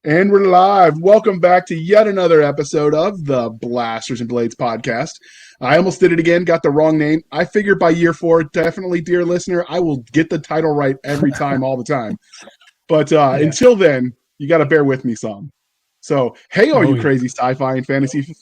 And we're live. Welcome back to yet another episode of the Blasters and Blades podcast. I almost did it again, got the wrong name. I figure by year 4, definitely, dear listener, I will get the title right every time, all the time. But until then, you got to bear with me some. So, hey, all you crazy sci-fi and fantasy,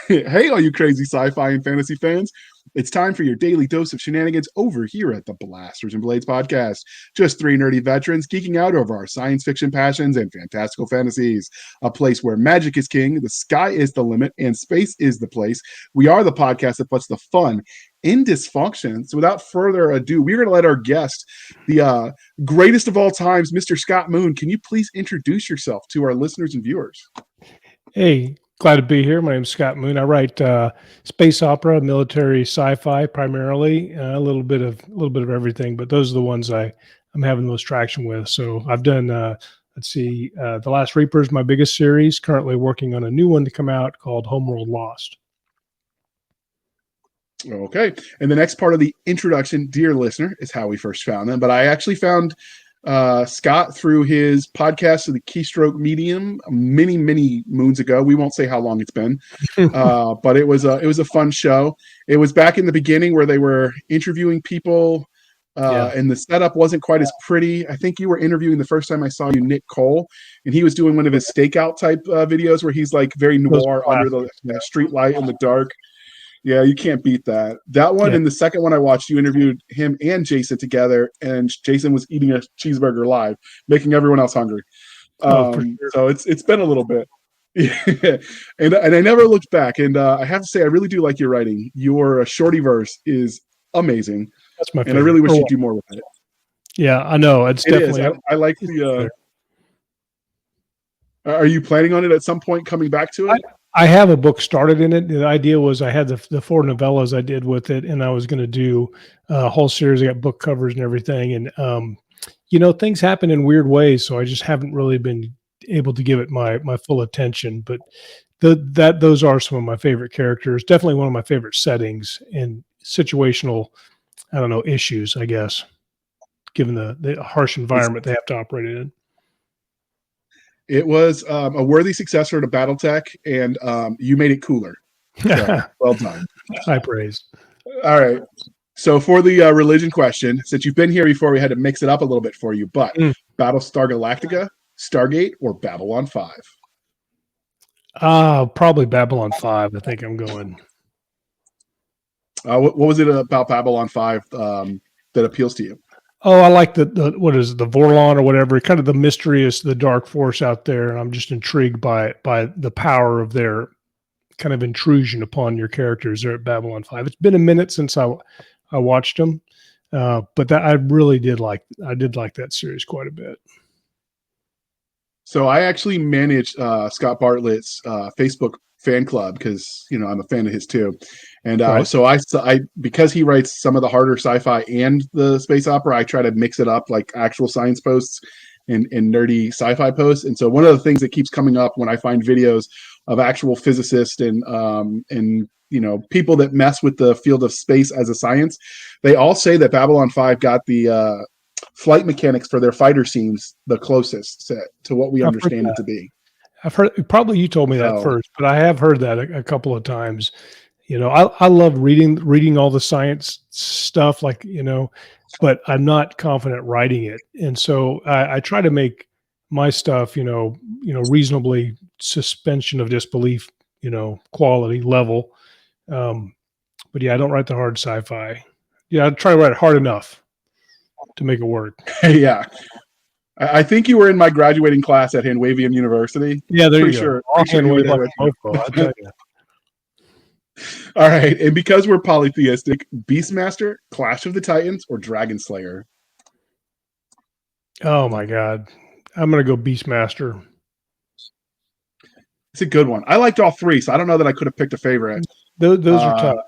hey, all you crazy sci-fi and fantasy fans, it's time for your daily dose of shenanigans over here at the Blasters and Blades podcast. Just 3 nerdy veterans geeking out over our science fiction passions and fantastical fantasies. A place where magic is king, the sky is the limit, and space is the place. We are the podcast that puts the fun in dysfunction. So without further ado, we're going to let our guest, the greatest of all times, Mr. Scott Moon. Can you please introduce yourself to our listeners and viewers? Hey, glad to be here. My name's Scott Moon. I write space opera, military sci-fi primarily, a little bit of everything, but those are the ones I'm having the most traction with. So I've done The Last Reaper is my biggest series. Currently working on a new one to come out called Homeworld Lost. Okay. And the next part of the introduction, dear listener, is how we first found them. But I actually found Scott through his podcast of the Keystroke Medium many moons ago. We won't say how long it's been, but it was a fun show. It was back in the beginning where they were interviewing people, and the setup wasn't quite as pretty. I think you were interviewing the first time I saw you, Nick Cole, and he was doing one of his stakeout type videos where he's like very noir under the street light in the dark. Yeah, you can't beat that. That one and the second one I watched, you interviewed him and Jason together, and Jason was eating a cheeseburger live, making everyone else hungry. Sure. So it's been a little bit. and I never looked back. And I have to say, I really do like your writing. Your shorty verse is amazing. That's my favorite. And I really wish you'd do more with it. Yeah, I know. It's definitely. I like the. Are you planning on it at some point coming back to it? I have a book started in it. The idea was I had the 4 novellas I did with it, and I was going to do a whole series. I got book covers and everything. And, things happen in weird ways. So I just haven't really been able to give it my full attention. But those are some of my favorite characters. Definitely one of my favorite settings and situational, issues, I guess, given the harsh environment they have to operate in. It was a worthy successor to BattleTech, and you made it cooler. So, well done. High praise. All right. So for the religion question, since you've been here before, we had to mix it up a little bit for you. But Battlestar Galactica, Stargate, or Babylon 5? Probably Babylon 5. I think I'm going. What was it about Babylon 5 that appeals to you? Oh, I like the Vorlon or whatever, kind of the mysterious, the dark force out there. And I'm just intrigued by the power of their kind of intrusion upon your characters there at Babylon 5. It's been a minute since I watched them. But that I did like that series quite a bit. So I actually managed Scott Bartlett's Facebook fan club because I'm a fan of his too, and so I because he writes some of the harder sci-fi and the space opera, I try to mix it up like actual science posts and nerdy sci-fi posts. And so one of the things that keeps coming up when I find videos of actual physicists and people that mess with the field of space as a science, they all say that Babylon 5 got the flight mechanics for their fighter scenes the closest to what we understand it to be. I've heard, probably you told me that first, but I have heard that a couple of times. I love reading all the science stuff, but I'm not confident writing it. And so I try to make my stuff, reasonably suspension of disbelief, quality level. But yeah, I don't write the hard sci-fi. Yeah, I try to write it hard enough to make it work. Yeah. I think you were in my graduating class at Handwavium University. Yeah, there you go. Sure. I'll tell you. All right. And because we're polytheistic, Beastmaster, Clash of the Titans, or Dragon Slayer? Oh, my God. I'm going to go Beastmaster. It's a good one. I liked all 3, so I don't know that I could have picked a favorite. Those are tough.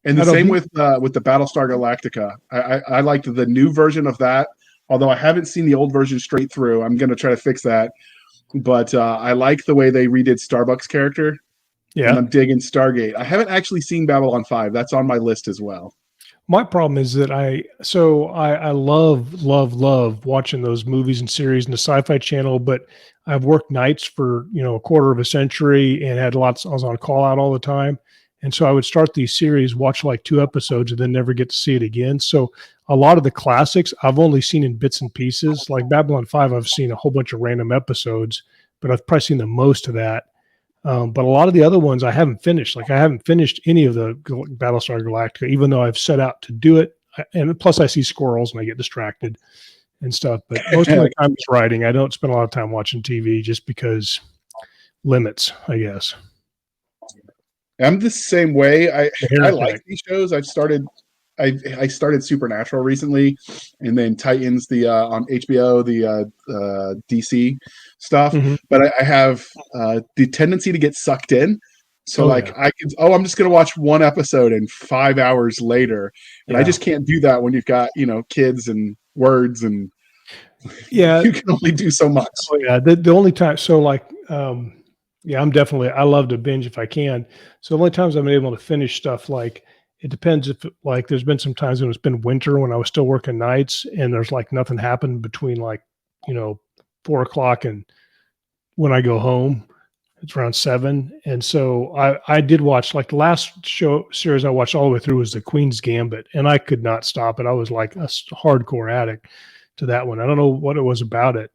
And the same with the Battlestar Galactica. I liked the new version of that. Although I haven't seen the old version straight through, I'm going to try to fix that. But I like the way they redid Starbuck's character. Yeah. And I'm digging Stargate. I haven't actually seen Babylon 5. That's on my list as well. My problem is that I love watching those movies and series in the Sci-Fi Channel, but I've worked nights for, a quarter of a century and had lots. I was on call out all the time, and so I would start these series, watch like 2 episodes, and then never get to see it again. So a lot of the classics I've only seen in bits and pieces. Like Babylon 5, I've seen a whole bunch of random episodes, but I've probably seen the most of that. But a lot of the other ones I haven't finished. Like I haven't finished any of the Battlestar Galactica, even though I've set out to do it. And plus, I see squirrels and I get distracted and stuff. But most of my time is writing. I don't spend a lot of time watching TV just because limits, I guess. I'm the same way. I like these shows. I started Supernatural recently, and then Titans on HBO, the DC stuff. Mm-hmm. But I have the tendency to get sucked in. So I'm just gonna watch one episode, and 5 hours later, and I just can't do that when you've got kids and words, and you can only do so much. Oh, yeah, the only time. So I love to binge if I can. So the only times I'm able to finish stuff, like it depends if there's been some times when it's been winter when I was still working nights and there's like nothing happened between 4:00 and when I go home, it's around 7. And so I did watch, like the last series I watched all the way through was the Queen's Gambit, and I could not stop it. I was like a hardcore addict to that one. I don't know what it was about it.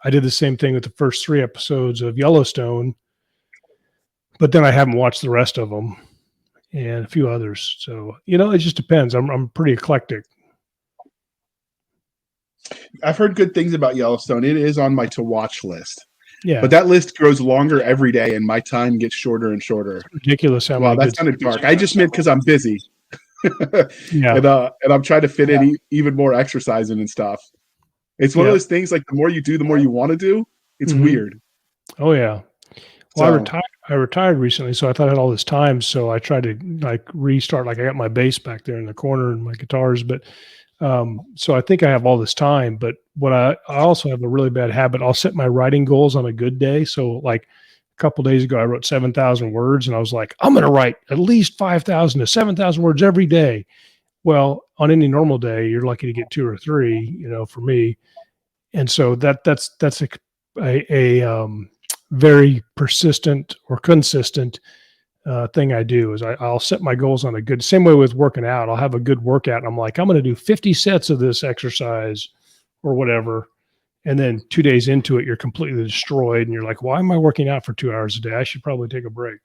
I did the same thing with the first 3 episodes of Yellowstone, but then I haven't watched the rest of them and a few others. So, it just depends. I'm pretty eclectic. I've heard good things about Yellowstone. It is on my to watch list. Yeah. But that list grows longer every day and my time gets shorter and shorter. It's ridiculous how wow, that sounded dark. I just meant because I'm busy. Yeah. And I'm trying to fit in even more exercising and stuff. It's one of those things, like the more you do, the more you want to do. It's weird. Oh yeah. Well, I retired recently, so I thought I had all this time. So I tried to restart. I got my bass back there in the corner and my guitars, but so I think I have all this time. But what I also have a really bad habit. I'll set my writing goals on a good day. So like a couple of days ago, I wrote 7,000 words, and I was like, I'm going to write at least 5,000 to 7,000 words every day. Well, on any normal day, you're lucky to get 2 or 3. For me. And so that's a very persistent or consistent thing I do is I'll set my goals on same way with working out. I'll have a good workout. And I'm like, I'm going to do 50 sets of this exercise or whatever. And then 2 days into it, you're completely destroyed. And you're like, why am I working out for 2 hours a day? I should probably take a break.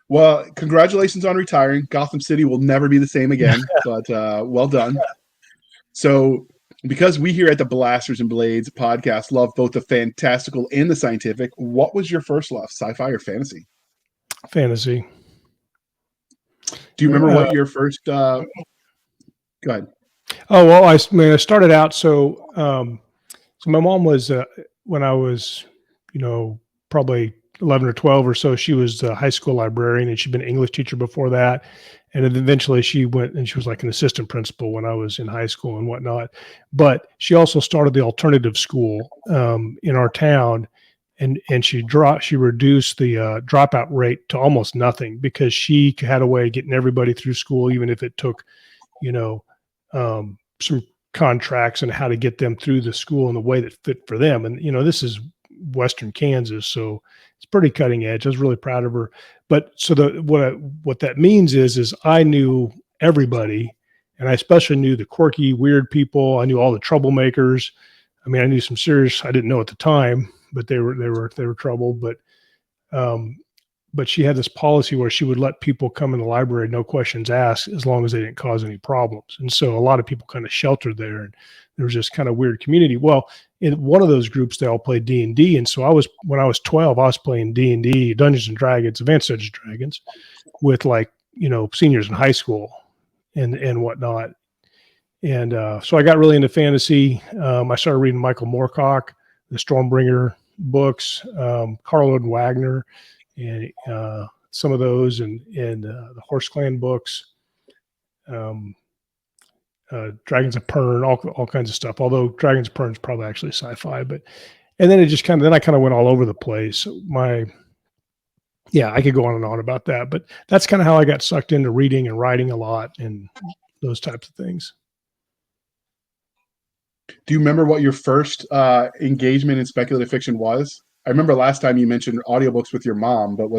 Well, congratulations on retiring. Gotham City will never be the same again, but well done. So, because we here at the Blasters and Blades podcast love both the fantastical and the scientific, what was your first love, sci-fi or fantasy? Fantasy. Do you remember what your first? Go ahead. Oh well, I started out so my mom was when I was probably 11 or 12 or so. She was a high school librarian, and she'd been an English teacher before that. And then eventually she went and she was like an assistant principal when I was in high school and whatnot. But she also started the alternative school in our town, and she reduced the dropout rate to almost nothing because she had a way of getting everybody through school, even if it took, some contracts and how to get them through the school in the way that fit for them. And this is Western Kansas, so it's pretty cutting edge. I was really proud of her. But so what that means is I knew everybody, and I especially knew the quirky, weird people. I knew all the troublemakers. I mean, I knew some serious I didn't know at the time, but they were trouble. But she had this policy where she would let people come in the library, no questions asked, as long as they didn't cause any problems. And so a lot of people kind of sheltered there, and there was this kind of weird community. Well, in one of those groups, they all played D&D. And so when I was 12, I was playing D&D, Dungeons and Dragons, Advanced Dungeons and Dragons, with seniors in high school and whatnot. And so I got really into fantasy. I started reading Michael Moorcock, the Stormbringer books, Carl Loden Wagner, and some of those, and the Horse Clan books, Dragons of Pern, all kinds of stuff. Although Dragons of Pern is probably actually sci-fi, and then it just I kind of went all over the place. Yeah, I could go on and on about that, but that's kind of how I got sucked into reading and writing a lot and those types of things. Do you remember what your first engagement in speculative fiction was? I remember last time you mentioned audiobooks with your mom, but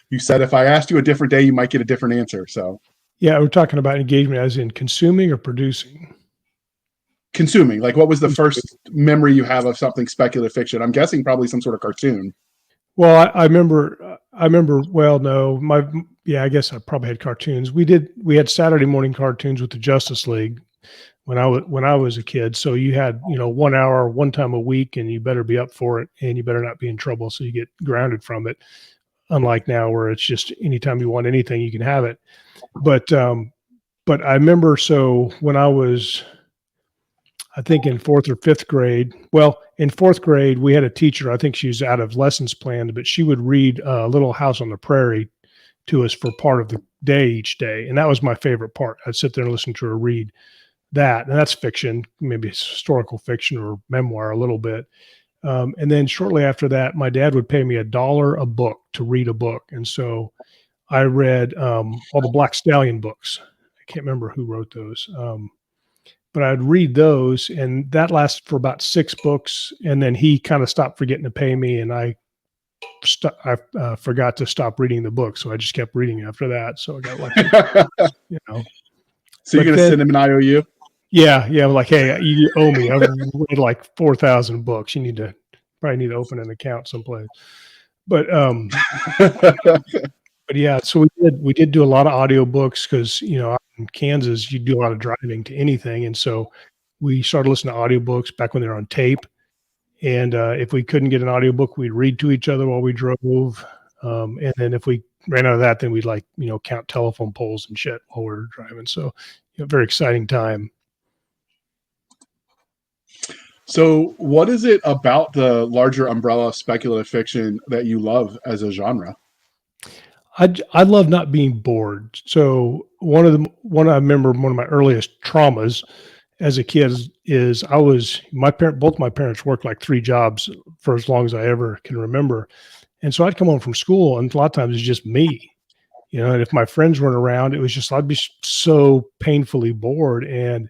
you said if I asked you a different day, you might get a different answer. So yeah, we're talking about engagement as in consuming or producing. Consuming, like what was the first memory you have of something speculative fiction? I'm guessing probably some sort of cartoon. Well, I remember. Well, no, I guess I probably had cartoons. We had Saturday morning cartoons with the Justice League when I was a kid. So you had 1 hour, one time a week, and you better be up for it, and you better not be in trouble, so you get grounded from it. Unlike now, where it's just anytime you want anything, you can have it. But I remember. So when I was, I think in fourth or fifth grade. Well, in fourth grade, we had a teacher. I think she was out of lessons planned, but she would read Little House on the Prairie to us for part of the day each day, and that was my favorite part. I'd sit there and listen to her read that, and that's fiction, maybe it's historical fiction or memoir a little bit. And then shortly after that, my dad would pay me $1 a book to read a book, and so I read all the Black Stallion books. I can't remember who wrote those. But I'd read those, and that lasted for about 6 books. And then he kind of stopped forgetting to pay me, and I forgot to stop reading the book, so I just kept reading after that. So I got lucky, So you're gonna send him an IOU? Yeah, like, hey, you owe me. I've read like 4,000 books. You probably need to open an account someplace. But but yeah, so we did do a lot of audiobooks because in Kansas you do a lot of driving to anything, and so we started listening to audiobooks back when they were on tape. And if we couldn't get an audiobook, we'd read to each other while we drove. And then if we ran out of that, then we'd count telephone poles and shit while we were driving. So very exciting time. So what is it about the larger umbrella of speculative fiction that you love as a genre? I love not being bored. So I remember one of my earliest traumas as a kid is both my parents worked like 3 jobs for as long as I ever can remember. And so I'd come home from school, and a lot of times it's just me, and if my friends weren't around, it was just, I'd be so painfully bored. And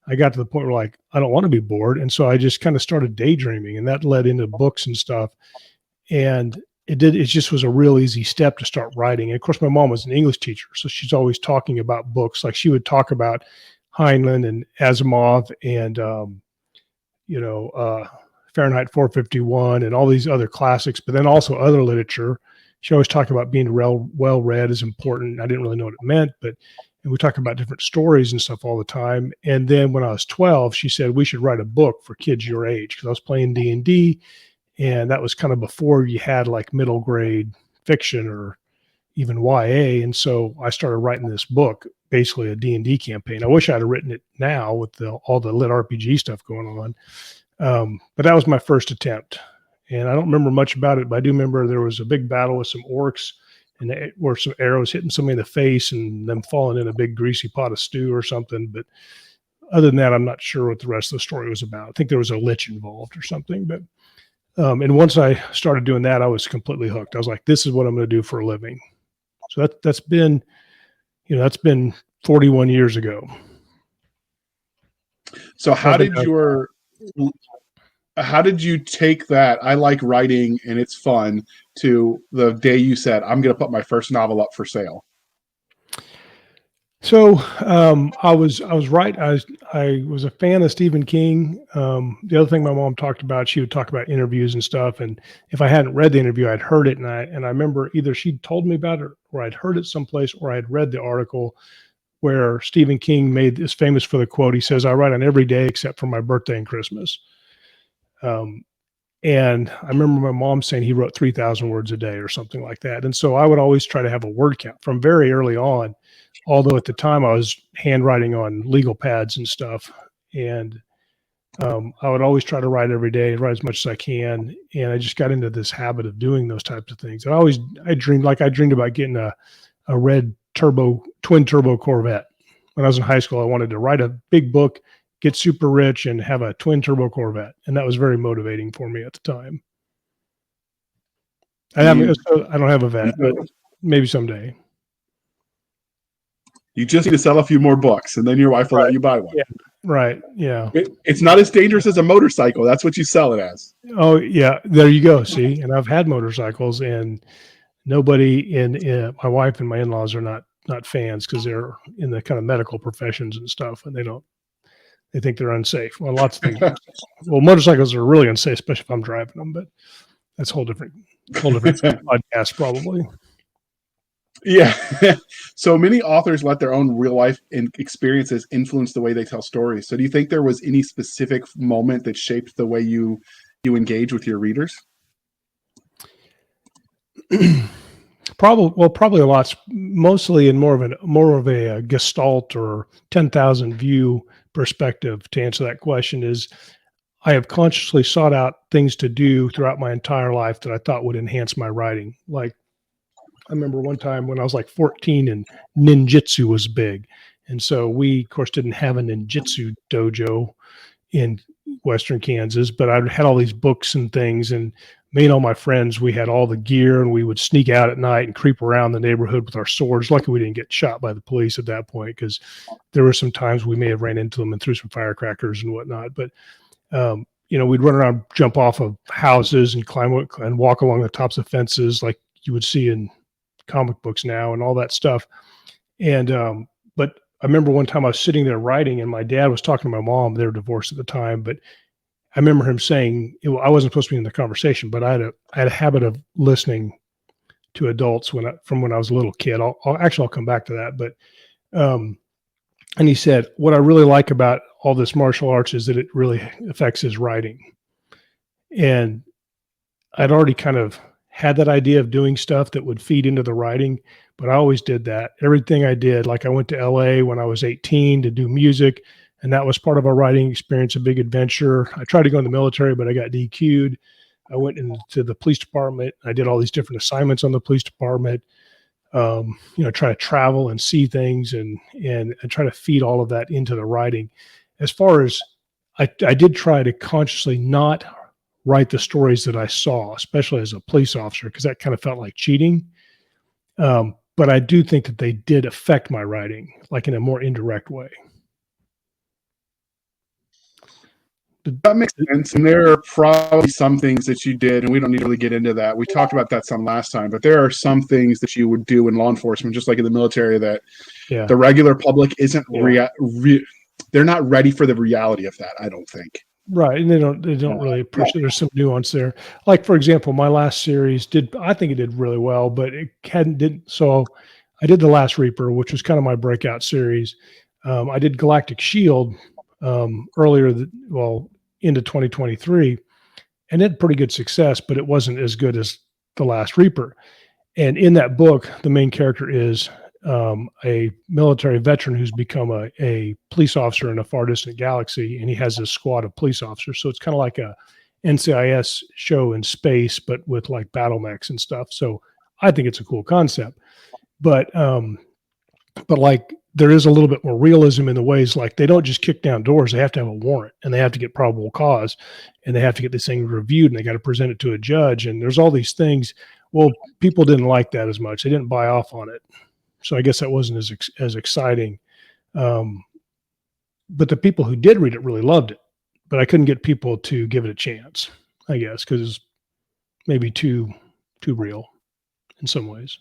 I got to the point where like, I don't want to be bored. And so I just kind of started daydreaming, and that led into books and stuff. And it just was a real easy step to start writing. And of course, my mom was an English teacher, so she's always talking about books. Like she would talk about Heinlein and Asimov and, Fahrenheit 451 and all these other classics, but then also other literature. She always talked about being well read is important. I didn't really know what it meant, and we talk about different stories and stuff all the time. And then when I was 12, she said we should write a book for kids your age, because I was playing D&D, and that was kind of before you had like middle grade fiction or even YA. And so I started writing this book, basically a D&D campaign. I wish I'd have written it now with all the lit RPG stuff going on. But that was my first attempt. And I don't remember much about it, but I do remember there was a big battle with some orcs, and where some arrows hitting somebody in the face and them falling in a big greasy pot of stew or something. But other than that, I'm not sure what the rest of the story was about. I think there was a lich involved or something. But and once I started doing that, I was completely hooked. I was like, this is what I'm going to do for a living. So that's been 41 years ago. So how did you take that, I like writing and it's fun, to the day you said, I'm going to put my first novel up for sale? So I was right. I was a fan of Stephen King. The other thing my mom talked about, she would talk about interviews and stuff. And if I hadn't read the interview, I'd heard it, and I remember either she'd told me about it, or I'd heard it someplace, or I'd read the article where Stephen King is famous for the quote. He says, "I write on every day except for my birthday and Christmas." And I remember my mom saying he wrote 3,000 words a day or something like that. And so I would always try to have a word count from very early on, although at the time I was handwriting on legal pads and stuff. And I would always try to write every day, write as much as I can. And I just got into this habit of doing those types of things. And I dreamed about getting a red twin turbo Corvette. When I was in high school, I wanted to write a big book, get super rich, and have a twin turbo Corvette. And that was very motivating for me at the time. I don't have a vet, but maybe someday. You just need to sell a few more books, and then your wife will let you buy one. Yeah. Right. Yeah. It's not as dangerous as a motorcycle. That's what you sell it as. Oh, yeah. There you go. See, and I've had motorcycles, and nobody in my wife and my in-laws are not fans because they're in the kind of medical professions and stuff, and they think they're unsafe. Well, lots of things. Well, motorcycles are really unsafe, especially if I'm driving them. But that's a whole different podcast, probably. Yeah. So many authors let their own real life experiences influence the way they tell stories. So do you think there was any specific moment that shaped the way you engage with your readers? Probably a lot, mostly in more of a gestalt or 10,000 view perspective. To answer that question, is I have consciously sought out things to do throughout my entire life that I thought would enhance my writing. Like, I remember one time when I was like 14 and ninjutsu was big. And so we, of course, didn't have a ninjutsu dojo in Western Kansas, but I had all these books and things, and me and all my friends, we had all the gear, and we would sneak out at night and creep around the neighborhood with our swords. Luckily, we didn't get shot by the police at that point, because there were some times we may have ran into them and threw some firecrackers and whatnot. But we'd run around, jump off of houses and climb and walk along the tops of fences like you would see in comic books now and all that stuff. And but I remember one time I was sitting there writing, and my dad was talking to my mom. They were divorced at the time, but I remember him saying, I wasn't supposed to be in the conversation, but I had a habit of listening to adults from when I was a little kid. I'll come back to that. But, and he said, what I really like about all this martial arts is that it really affects his writing. And I'd already kind of had that idea of doing stuff that would feed into the writing, but I always did that. Everything I did, like I went to LA when I was 18 to do music, and that was part of our writing experience, a big adventure. I tried to go in the military, but I got DQ'd. I went into the police department. I did all these different assignments on the police department. Try to travel and see things and try to feed all of that into the writing. As far as I did try to consciously not write the stories that I saw, especially as a police officer, because that kind of felt like cheating. But I do think that they did affect my writing, like in a more indirect way. That makes sense. And there are probably some things that you did, and we don't need to really get into that. We talked about that some last time, but there are some things that you would do in law enforcement, just like in the military, that the regular public isn't they're not ready for the reality of that, I don't think. Right. And they don't really appreciate there's some nuance there. Like, for example, my last series I think it did really well, but it didn't. So I did The Last Reaper, which was kind of my breakout series. I did Galactic Shield earlier, into 2023, and it had pretty good success, but it wasn't as good as The Last Reaper. And in that book, the main character is a military veteran who's become a police officer in a far distant galaxy, and he has a squad of police officers. So it's kind of like a NCIS show in space, but with like battle mechs and stuff. So I think it's a cool concept, but like there is a little bit more realism in the ways, like they don't just kick down doors. They have to have a warrant, and they have to get probable cause, and they have to get this thing reviewed, and they got to present it to a judge. And there's all these things. Well, people didn't like that as much. They didn't buy off on it. So I guess that wasn't as exciting. But the people who did read it really loved it, but I couldn't get people to give it a chance, I guess, because it's maybe too real in some ways.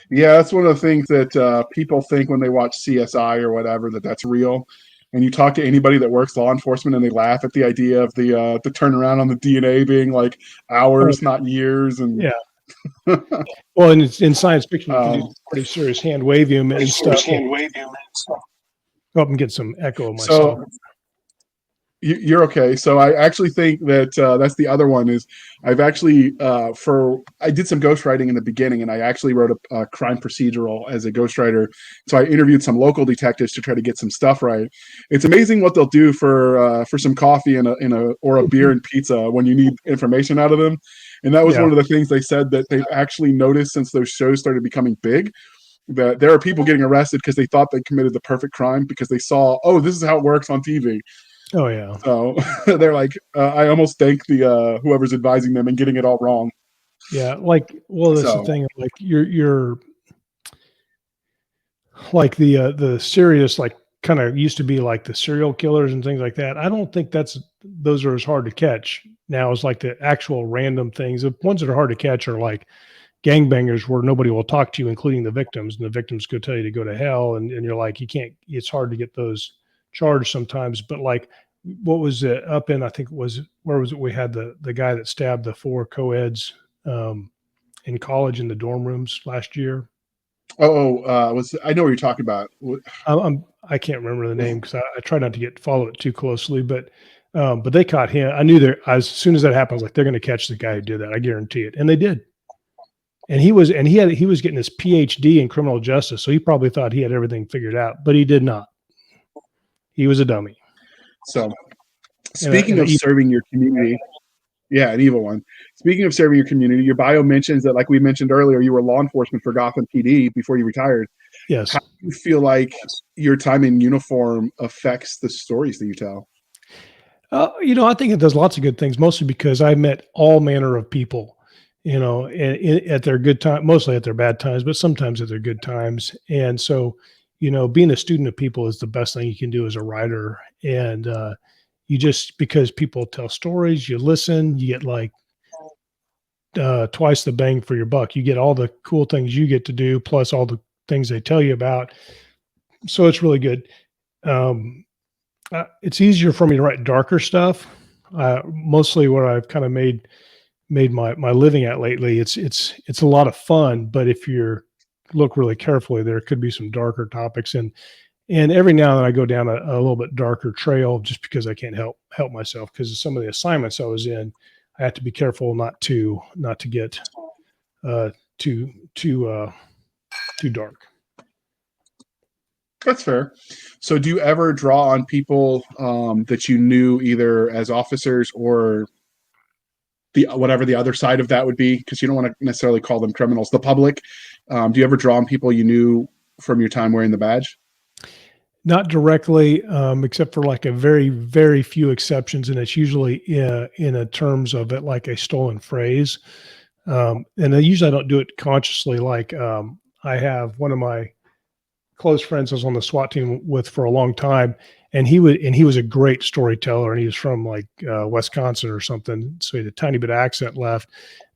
Yeah, that's one of the things that people think when they watch CSI or whatever, that's real. And you talk to anybody that works law enforcement, and they laugh at the idea of the turnaround on the DNA being like hours, not years. And yeah. Well, and it's in science fiction, you can do pretty serious hand wavium and stuff. Go up and get some echo of myself. So, you're okay. So I actually think that that's the other one is I've actually I did some ghostwriting in the beginning, and I actually wrote a crime procedural as a ghostwriter. So I interviewed some local detectives to try to get some stuff right. It's amazing what they'll do for some coffee or a beer and pizza when you need information out of them. And that was one of the things they said that they've actually noticed since those shows started becoming big, that there are people getting arrested because they thought they committed the perfect crime because they saw, oh, this is how it works on TV. Oh yeah. So they're like, I almost thank the whoever's advising them and getting it all wrong. Yeah. Like, well, that's the So thing. Like you're like the serious, like kind of used to be like the serial killers and things like that. I don't think those are as hard to catch now as like the actual random things. The ones that are hard to catch are like gangbangers where nobody will talk to you, including the victims, and the victims could tell you to go to hell. And you're like, you can't, it's hard to get those charged sometimes. But like, what was it up in, I think it was, where was it? We had the guy that stabbed the 4 co-eds in college in the dorm rooms last year. I know what you're talking about. I can't remember the name because I try not to follow it too closely, but they caught him. I knew that as soon as that happened, I was like, they're going to catch the guy who did that. I guarantee it. And they did. And he was getting his PhD in criminal justice. So he probably thought he had everything figured out, but he did not. He was a dummy. So speaking of serving your community, yeah, an evil one. Speaking of serving your community, your bio mentions that, like we mentioned earlier, you were law enforcement for Gotham PD before you retired. Yes. How do you feel like your time in uniform affects the stories that you tell? I think it does lots of good things, mostly because I met all manner of people, at their good time, mostly at their bad times, but sometimes at their good times. And so, being a student of people is the best thing you can do as a writer. And you just, because people tell stories, you listen, you get like twice the bang for your buck. You get all the cool things you get to do, plus all the things they tell you about. So it's really good. It's easier for me to write darker stuff. Mostly what I've kind of made my living at lately. It's a lot of fun, but if you look really carefully, there could be some darker topics, and every now and then I go down a little bit darker trail just because I can't help myself, because some of the assignments I was in, I have to be careful not to get too dark. That's fair. So do you ever draw on people that you knew either as officers or whatever the other side of that would be? Because you don't want to necessarily call them criminals, the public. Do you ever draw on people you knew from your time wearing the badge? Not directly, except for like a very, very few exceptions. And it's usually in a terms of it, like a stolen phrase. And I don't do it consciously. Like I have one of my close friends I was on the SWAT team with for a long time, and he was a great storyteller, and he was from like Wisconsin or something, so he had a tiny bit of accent left,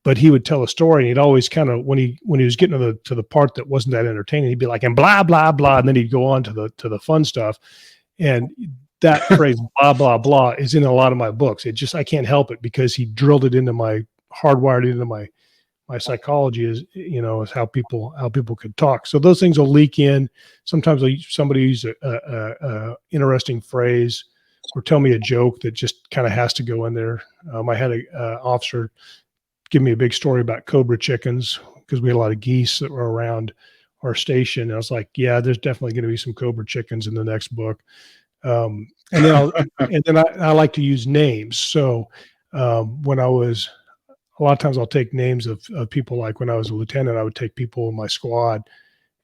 but he would tell a story, and he'd always kind of, when he was getting to the part that wasn't that entertaining, he'd be like, and blah blah blah, and then he'd go on to the fun stuff. And that phrase blah blah blah is in a lot of my books. I can't help it, because he drilled it into hardwired into my psychology, is how people could talk. So those things will leak in. Sometimes somebody use a interesting phrase or tell me a joke that just kind of has to go in there. I had a officer give me a big story about cobra chickens, because we had a lot of geese that were around our station. And I was like, yeah, there's definitely going to be some cobra chickens in the next book. And then I like to use names. So when I was, a lot of times I'll take names of people. Like when I was a lieutenant, I would take people in my squad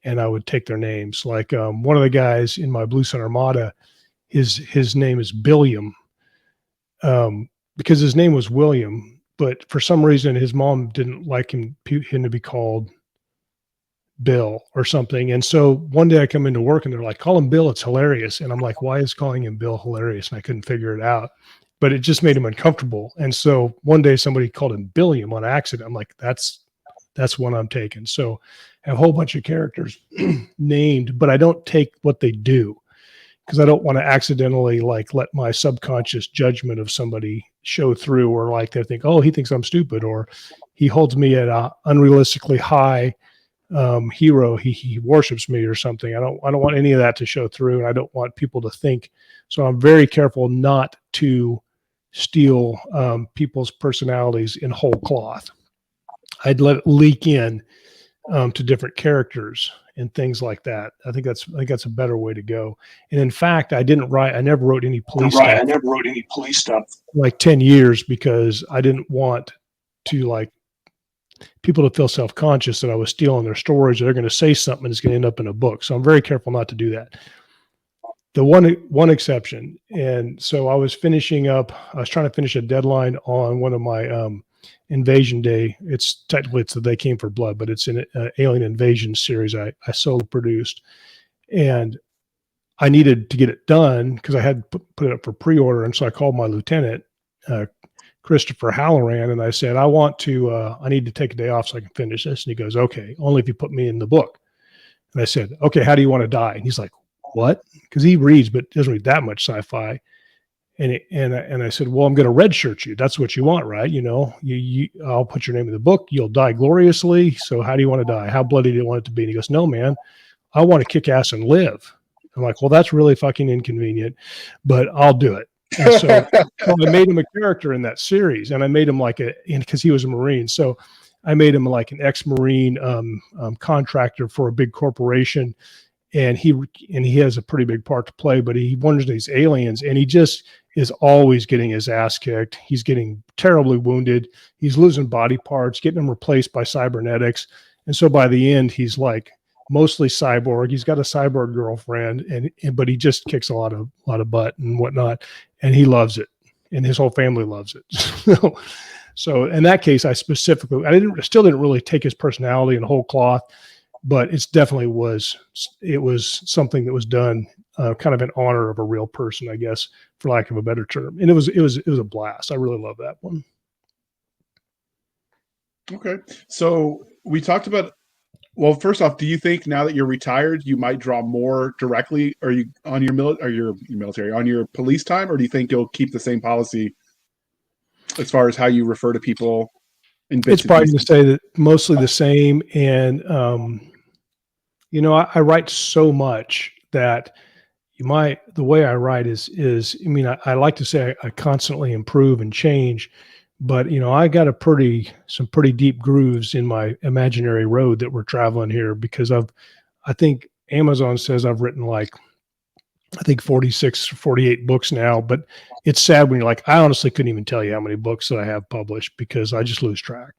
and I would take their names. Like one of the guys in my Blue Sun Armada, his name is Billiam, because his name was William, but for some reason his mom didn't like him to be called Bill or something. And so one day I come into work and they're like, call him Bill, it's hilarious. And I'm like, why is calling him Bill hilarious? And I couldn't figure it out, but it just made him uncomfortable. And so one day somebody called him Billiam on accident. I'm like, that's one I'm taking. So I have a whole bunch of characters named, but I don't take what they do, because I don't want to accidentally like let my subconscious judgment of somebody show through, or like they think, oh, he thinks I'm stupid, or he holds me at a unrealistically high hero. He worships me or something. I don't want any of that to show through, and I don't want people to think. So I'm very careful not to steal people's personalities in whole cloth. I'd let it leak in to different characters and things like that. I think that's a better way to go. And in fact, I never wrote any police stuff like 10 years, because I didn't want to like people to feel self-conscious that I was stealing their stories, or they're going to say something that's going to end up in a book. So I'm very careful not to do that. the one exception. And so I was trying to finish a deadline on one of my Invasion Day. It's the They Came for Blood, but it's an Alien Invasion series I solo produced. And I needed to get it done because I had put it up for pre-order. And so I called my lieutenant, Christopher Halloran, and I said, I need to take a day off so I can finish this. And he goes, okay, only if you put me in the book. And I said, okay, how do you want to die? And he's like, what? Because he reads, but doesn't read that much sci-fi. And I said, well, I'm going to redshirt you. That's what you want, right? I'll put your name in the book. You'll die gloriously. So how do you want to die? How bloody do you want it to be? And he goes, no, man, I want to kick ass and live. I'm like, well, that's really fucking inconvenient, but I'll do it. And so I made him a character in that series, and I made him because he was a Marine. So I made him like an ex-Marine contractor for a big corporation. And he has a pretty big part to play, but he wonders these aliens, and he just is always getting his ass kicked. He's getting terribly wounded. He's losing body parts, getting them replaced by cybernetics. And so by the end, he's like mostly cyborg. He's got a cyborg girlfriend, but he just kicks a lot of butt and whatnot. And he loves it, and his whole family loves it. So in that case, I still didn't really take his personality and whole cloth. But it was something that was done kind of in honor of a real person, I guess, for lack of a better term. And it was a blast. I really love that one. Okay. So we talked about, well, first off, do you think now that you're retired, you might draw more directly on your police time, or do you think you'll keep the same policy as far as how you refer to people? It's probably to say that mostly the same. And, I write so much that the way I write is, I like to say I constantly improve and change, but, I got some pretty deep grooves in my imaginary road that we're traveling here, because I think Amazon says I've written 46, 48 books now, but it's sad when you're like, I honestly couldn't even tell you how many books that I have published because I just lose track.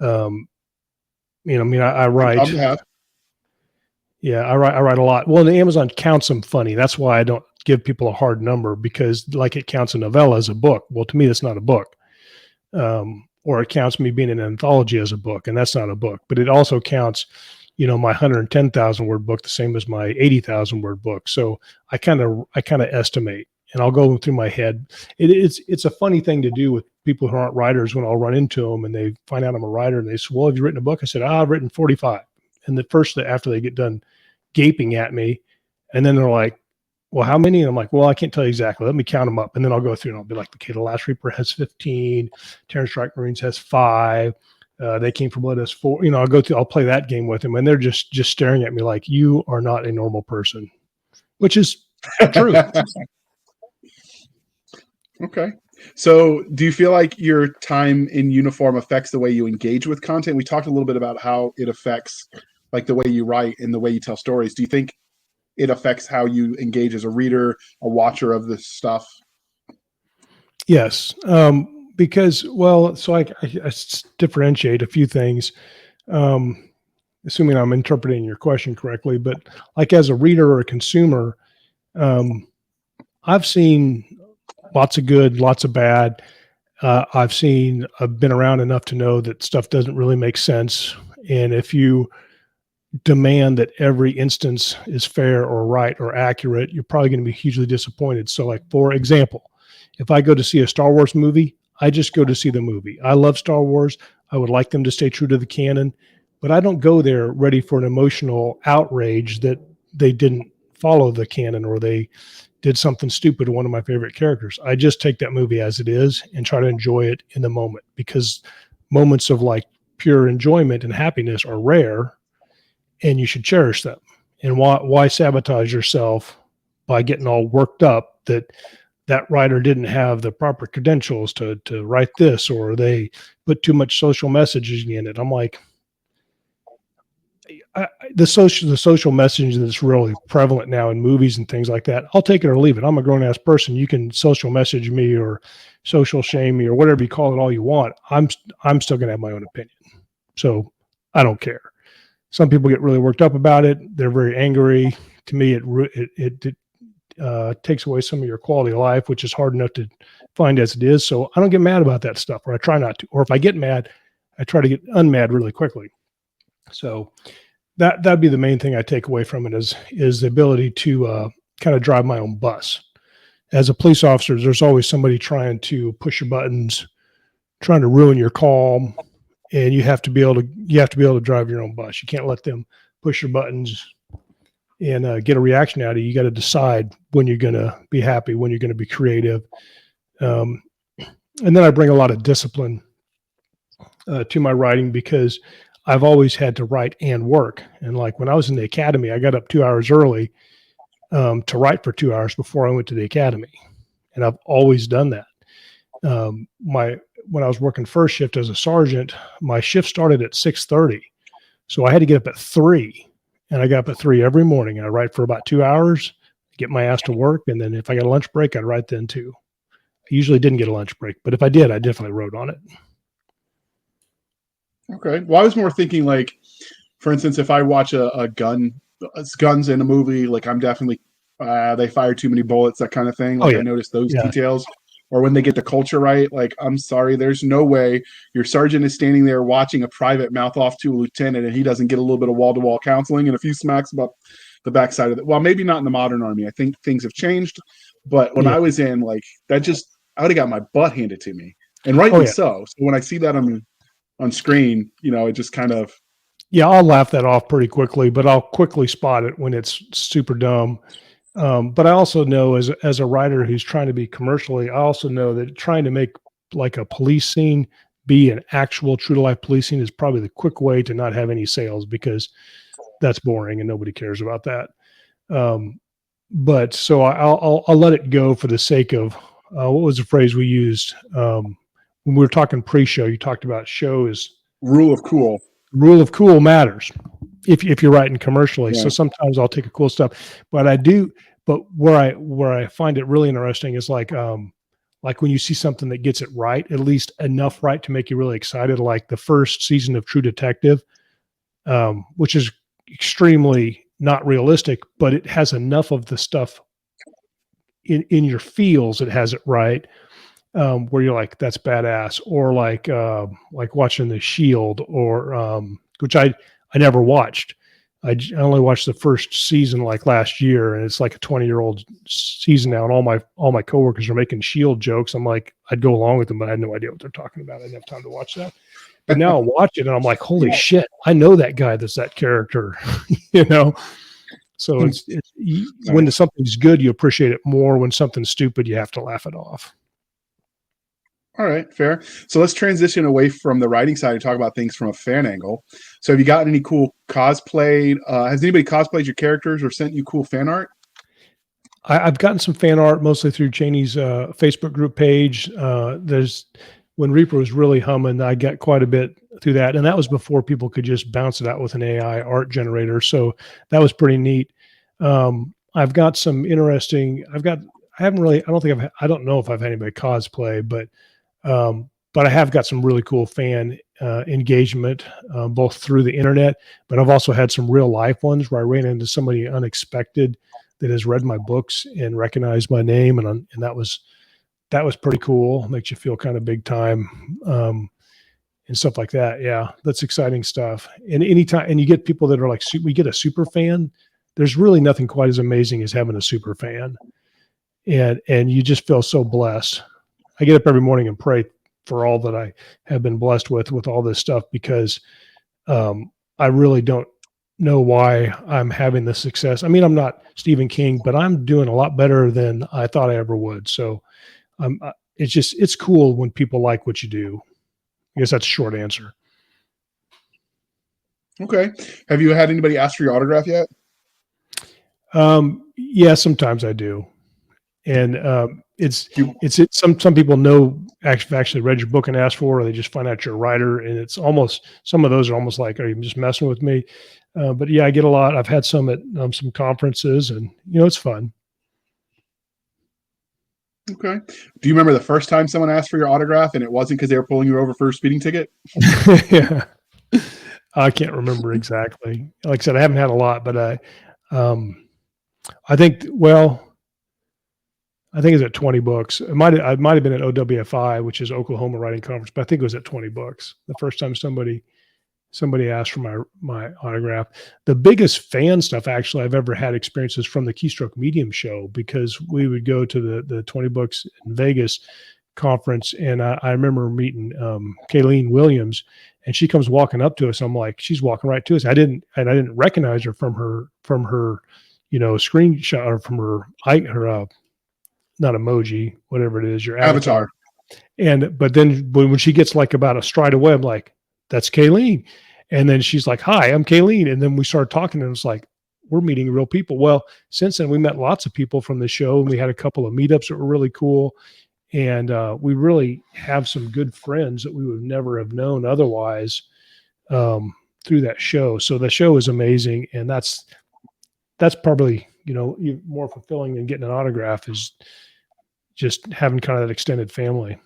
I write. Yeah, I write a lot. Well, the Amazon counts them funny. That's why I don't give people a hard number, because it counts a novella as a book. Well, to me, that's not a book. Or it counts me being in an anthology as a book, and that's not a book. But it also counts, my 110,000 word book the same as my 80,000 word book. So I kind of estimate, and I'll go through my head. It's a funny thing to do with people who aren't writers when I'll run into them and they find out I'm a writer and they say, well, have you written a book? I said, I've written 45. And after they get done gaping at me, and then they're like, well, how many? And I'm like, well, I can't tell you exactly. Let me count them up. And then I'll go through and I'll be like, okay, The Last Reaper has 15. Terran Strike Marines has 5. They Came for Blood has 4. I'll play that game with them. And they're just staring at me like, you are not a normal person, which is true. Okay. So do you feel like your time in uniform affects the way you engage with content? We talked a little bit about how it affects the way you write and the way you tell stories. Do you think it affects how you engage as a reader, a watcher of this stuff? Yes. Because, so I differentiate a few things, assuming I'm interpreting your question correctly, but as a reader or a consumer, I've seen lots of good, lots of bad. I've been around enough to know that stuff doesn't really make sense. And if you demand that every instance is fair or right or accurate, you're probably going to be hugely disappointed. So for example, if I go to see a Star Wars movie, I just go to see the movie. I love Star Wars. I would like them to stay true to the canon, but I don't go there ready for an emotional outrage that they didn't follow the canon or they did something stupid to one of my favorite characters. I just take that movie as it is and try to enjoy it in the moment, because moments of pure enjoyment and happiness are rare, and you should cherish them. And why sabotage yourself by getting all worked up that writer didn't have the proper credentials to write this, or they put too much social messaging in it. I'm like, the social messaging that's really prevalent now in movies and things like that, I'll take it or leave it. I'm a grown ass person. You can social message me or social shame me or whatever you call it all you want. I'm still going to have my own opinion. So I don't care. Some people get really worked up about it. They're very angry. To me, it takes away some of your quality of life, which is hard enough to find as it is. So I don't get mad about that stuff, or I try not to. Or if I get mad, I try to get unmad really quickly. So that'd be the main thing I take away from it is the ability to kind of drive my own bus. As a police officer, there's always somebody trying to push your buttons, trying to ruin your call, and you have to be able to drive your own bus. You can't let them push your buttons and get a reaction out of you. You got to decide when you're going to be happy, when you're going to be creative. And then I bring a lot of discipline to my writing because I've always had to write and work. And like when I was in the academy, I got up 2 hours early to write for 2 hours before I went to the academy. And I've always done that. When I was working first shift as a sergeant, my shift started at 6:30. So I had to get up at 3, and I got up at 3 every morning, and I write for about 2 hours, get my ass to work. And then if I got a lunch break, I'd write then too. I usually didn't get a lunch break, but if I did, I definitely wrote on it. Okay. Well, I was more thinking like, for instance, if I watch guns in a movie, like I'm definitely, they fire too many bullets, that kind of thing. Like I noticed those details. Or when they get the culture right, like, I'm sorry, there's no way your sergeant is standing there watching a private mouth off to a lieutenant and he doesn't get a little bit of wall-to-wall counseling and a few smacks about the backside of it. Well, maybe not in the modern army. I think things have changed. But when I was in, like, I would have got my butt handed to me. And rightly so. So when I see that on screen, it just kind of... Yeah, I'll laugh that off pretty quickly, but I'll quickly spot it when it's super dumb. But I also know as a writer who's trying to be commercially, I also know that trying to make like a police scene be an actual true to life police scene is probably the quick way to not have any sales, because that's boring and nobody cares about that. But so I'll let it go for the sake of what was the phrase we used when we were talking pre-show? You talked about show is rule of cool. Rule of cool matters if you're writing commercially. Yeah. So sometimes I'll take a cool stuff, but where I find it really interesting is like when you see something that gets it right, at least enough right to make you really excited, like the first season of True Detective, which is extremely not realistic, but it has enough of the stuff in your feels. It has it right. Where you're like, that's badass, or like watching The Shield, or which I never watched. I only watched the first season like last year, and it's like a 20-year-old season now, and all my coworkers are making Shield jokes. I'm like, I'd go along with them, but I had no idea what they're talking about. I didn't have time to watch that. But now I'll watch it, and I'm like, holy shit, I know that guy that's that character, So it's when something's good, you appreciate it more. When something's stupid, you have to laugh it off. All right, fair. So let's transition away from the writing side and talk about things from a fan angle. So have you gotten any cool cosplay? Has anybody cosplayed your characters or sent you cool fan art? I've gotten some fan art mostly through Janie's Facebook group page. When Reaper was really humming, I got quite a bit through that. And that was before people could just bounce it out with an AI art generator. So that was pretty neat. I've got some interesting, I don't know if I've had anybody cosplay, but I have got some really cool fan engagement, both through the internet, but I've also had some real life ones where I ran into somebody unexpected that has read my books and recognized my name. And that was pretty cool. Makes you feel kind of big time, and stuff like that. Yeah, that's exciting stuff. And you get people that are like, we get a super fan. There's really nothing quite as amazing as having a super fan. And you just feel so blessed. I get up every morning and pray for all that I have been blessed with all this stuff, because I really don't know why I'm having this success. I mean, I'm not Stephen King, but I'm doing a lot better than I thought I ever would. So it's cool when people like what you do. I guess that's a short answer. Okay. Have you had anybody ask for your autograph yet? Yeah, sometimes I do. And some people know actually read your book and asked for, or they just find out you're a writer, and it's almost, some of those are almost like, are you just messing with me? But yeah, I get a lot. I've had some at some conferences, and it's fun. Okay. Do you remember the first time someone asked for your autograph and it wasn't because they were pulling you over for a speeding ticket? Yeah. I can't remember exactly. Like I said, I haven't had a lot, but I think, well, I think it's at 20 books. I might have been at OWFI, which is Oklahoma Writing Conference, but I think it was at 20 books. The first time somebody asked for my autograph. The biggest fan stuff actually I've ever had experiences from the Keystroke Medium show, because we would go to the 20 books in Vegas conference, and I remember meeting Kayleen Williams, and she comes walking up to us. I'm like, she's walking right to us. I didn't recognize her from her screenshot, or from her not emoji, whatever it is, your avatar. But then when she gets like about a stride away, I'm like, that's Kayleen. And then she's like, hi, I'm Kayleen. And then we started talking, and it's like, we're meeting real people. Well, since then we met lots of people from the show, and we had a couple of meetups that were really cool. And we really have some good friends that we would never have known otherwise through that show. So the show is amazing. And that's probably, more fulfilling than getting an autograph, is just having kind of that extended family.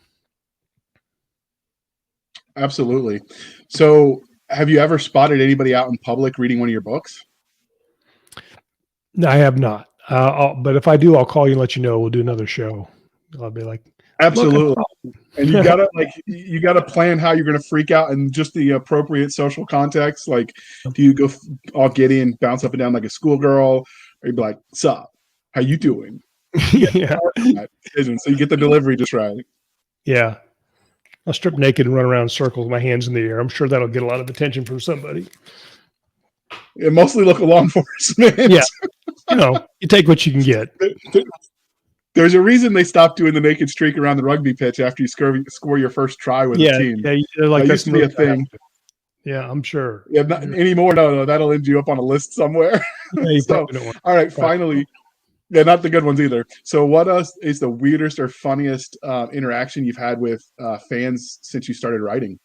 Absolutely. So have you ever spotted anybody out in public reading one of your books? No, I have not. But if I do, I'll call you and let you know. We'll do another show. I'll be like, absolutely. And you gotta plan how you're gonna freak out in just the appropriate social context. Like, do you go all giddy and bounce up and down like a schoolgirl, or you be like, "Sup, how you doing?" Yeah. So you get the delivery just right. Yeah. I'll strip naked and run around in circles with my hands in the air. I'm sure that'll get a lot of attention from somebody. It mostly local law enforcement. Yeah. You take what you can get. There's a reason they stopped doing the naked streak around the rugby pitch after you score your first try with a team. Yeah, like that used to be a thing. Yeah, I'm sure. Yeah, not anymore. No, that'll end you up on a list somewhere. Yeah, So, all right, finally. Yeah, not the good ones either. So what is the weirdest or funniest interaction you've had with fans since you started writing?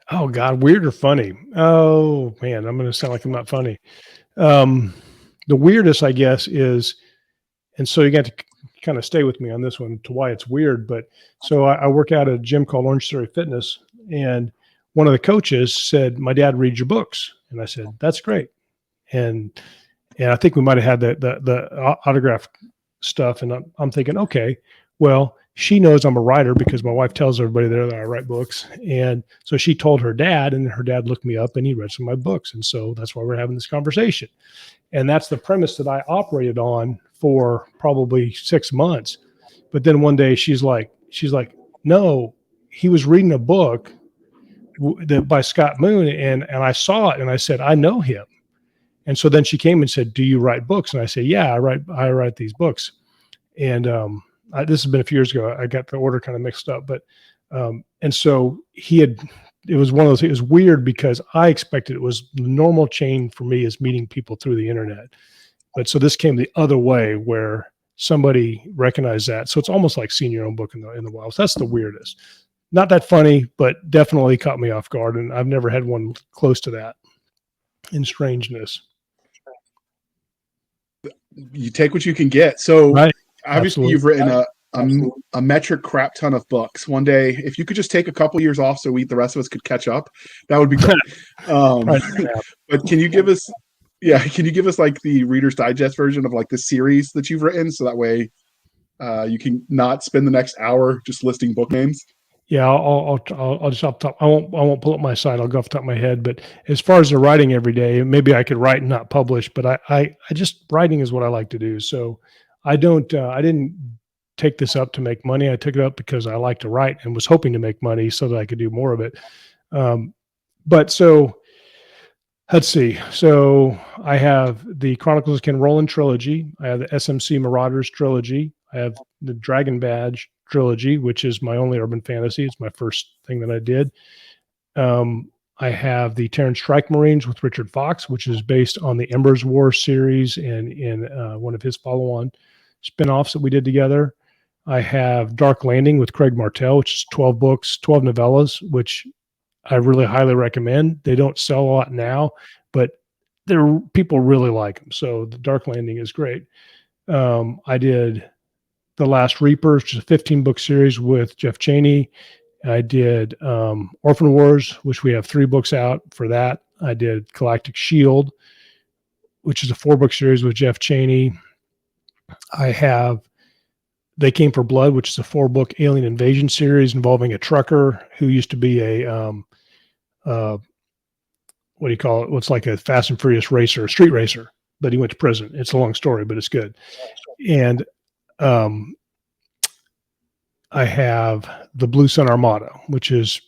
Oh, God, weird or funny? Oh, man, I'm going to sound like I'm not funny. The weirdest, I guess, is, and so you got to kind of stay with me on this one to why it's weird. But so I work out at a gym called Orange Theory Fitness, and one of the coaches said, my dad reads your books. And I said, that's great. And I think we might have had the autograph stuff. And I'm thinking, okay, well, she knows I'm a writer because my wife tells everybody there that I write books. And so she told her dad, and her dad looked me up and he read some of my books. And so that's why we're having this conversation. And that's the premise that I operated on for probably 6 months. But then one day she's like, no, he was reading a book by Scott Moon. And I saw it and I said, I know him. And so then she came and said, do you write books? And I said, yeah, I write these books. And this has been a few years ago. I got the order kind of mixed up, but and so it was one of those, it was weird because I expected it was the normal chain for me is meeting people through the internet. But so this came the other way where somebody recognized that. So it's almost like seeing your own book in the wild. So that's the weirdest. Not that funny, but definitely caught me off guard. And I've never had one close to that in strangeness. You take what you can get. So right. Obviously you've written a metric crap ton of books. One day, if you could just take a couple years off so the rest of us could catch up, that would be great. But can you give us like the Reader's Digest version of like the series that you've written, so that way you can not spend the next hour just listing book names? Yeah, I'll just off the top. I won't pull up my site. I'll go off the top of my head. But as far as the writing every day, maybe I could write and not publish. But I just writing is what I like to do. So I didn't take this up to make money. I took it up because I like to write and was hoping to make money so that I could do more of it. But so let's see. So I have the Chronicles of Ken Rowland trilogy. I have the SMC Marauders trilogy. I have the Dragon Badge trilogy, which is my only urban fantasy. It's my first thing that I did. I have the Terran Strike Marines with Richard Fox, which is based on the Embers War series and in one of his follow-on spinoffs that we did together. I have Dark Landing with Craig Martell, which is 12 books, 12 novellas, which I really highly recommend. They don't sell a lot now, but people really like them. So the Dark Landing is great. I did The Last Reapers, which is a 15-book series with Jeff Chaney. I did Orphan Wars, which we have 3 books out for that. I did Galactic Shield, which is a 4-book series with Jeff Chaney. I have They Came for Blood, which is a 4-book alien invasion series involving a trucker who used to be a what do you call it? What's like a Fast and Furious racer, a street racer, but he went to prison. It's a long story, but it's good. And I have The Blue Sun Armada, which is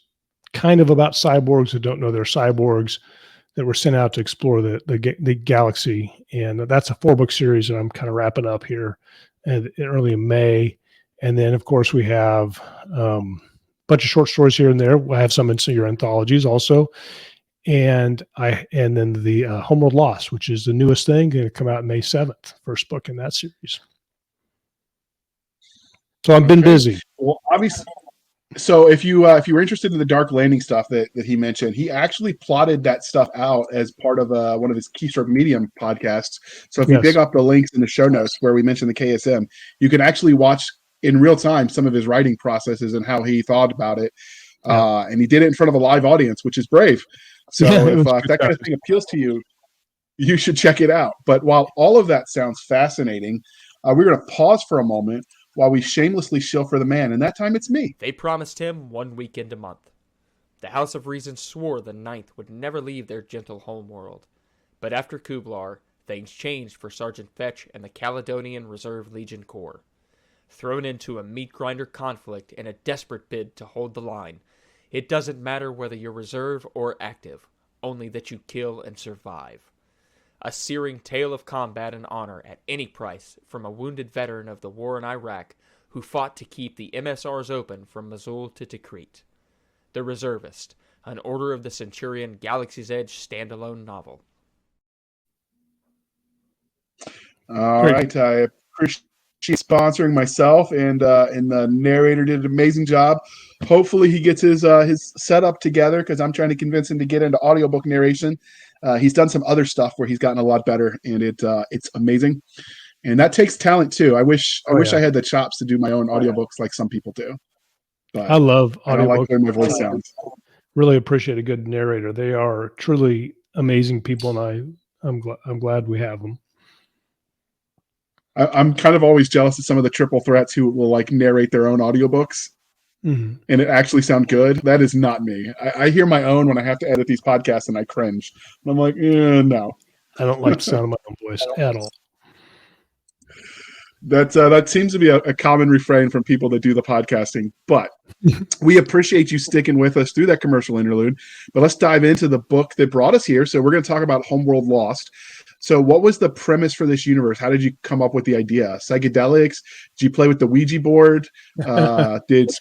kind of about cyborgs that don't know they're cyborgs that were sent out to explore the galaxy. And that's a 4-book series that I'm kind of wrapping up here early in May. And then, of course, we have a bunch of short stories here and there. I have some in your anthologies also. And then the Homeworld Lost, which is the newest thing, going to come out May 7th, first book in that series. So I've been busy. Well, obviously, so if you were interested in the Dark Landing stuff that he mentioned, he actually plotted that stuff out as part of one of his Keystroke Medium podcasts. So if you dig up the links in the show notes where we mentioned the KSM, you can actually watch in real time some of his writing processes and how he thought about it. And he did it in front of a live audience, which is brave. So if that kind of thing appeals to you, you should check it out. But while all of that sounds fascinating, we're going to pause for a moment while we shamelessly shill for the man, and that time it's me. They promised him 1 weekend a month. The House of Reason swore the Ninth would never leave their gentle homeworld. But after Kublar, things changed for Sergeant Fetch and the Caledonian Reserve Legion Corps. Thrown into a meat grinder conflict in a desperate bid to hold the line, it doesn't matter whether you're reserve or active, only that you kill and survive. A searing tale of combat and honor at any price from a wounded veteran of the war in Iraq who fought to keep the MSRs open from Mosul to Tikrit. The Reservist, an Order of the Centurion Galaxy's Edge standalone novel. All right, I appreciate sponsoring myself, and the narrator did an amazing job. Hopefully he gets his setup together, because I'm trying to convince him to get into audiobook narration. He's done some other stuff where he's gotten a lot better, and it's amazing. And that takes talent too. I wish I had the chops to do my own audiobooks like some people do. But I love audiobooks. I don't like the way my voice sounds. Really appreciate a good narrator. They are truly amazing people, and I'm glad we have them. I'm kind of always jealous of some of the triple threats who will like narrate their own audiobooks, and it actually sound good. That is not me. I hear my own when I have to edit these podcasts, and I cringe. And I'm like, no. I don't like the sound of my own voice at all. That seems to be a common refrain from people that do the podcasting. But we appreciate you sticking with us through that commercial interlude. But let's dive into the book that brought us here. So we're going to talk about Homeworld Lost. So what was the premise for this universe? How did you come up with the idea? Psychedelics? Did you play with the Ouija board? Did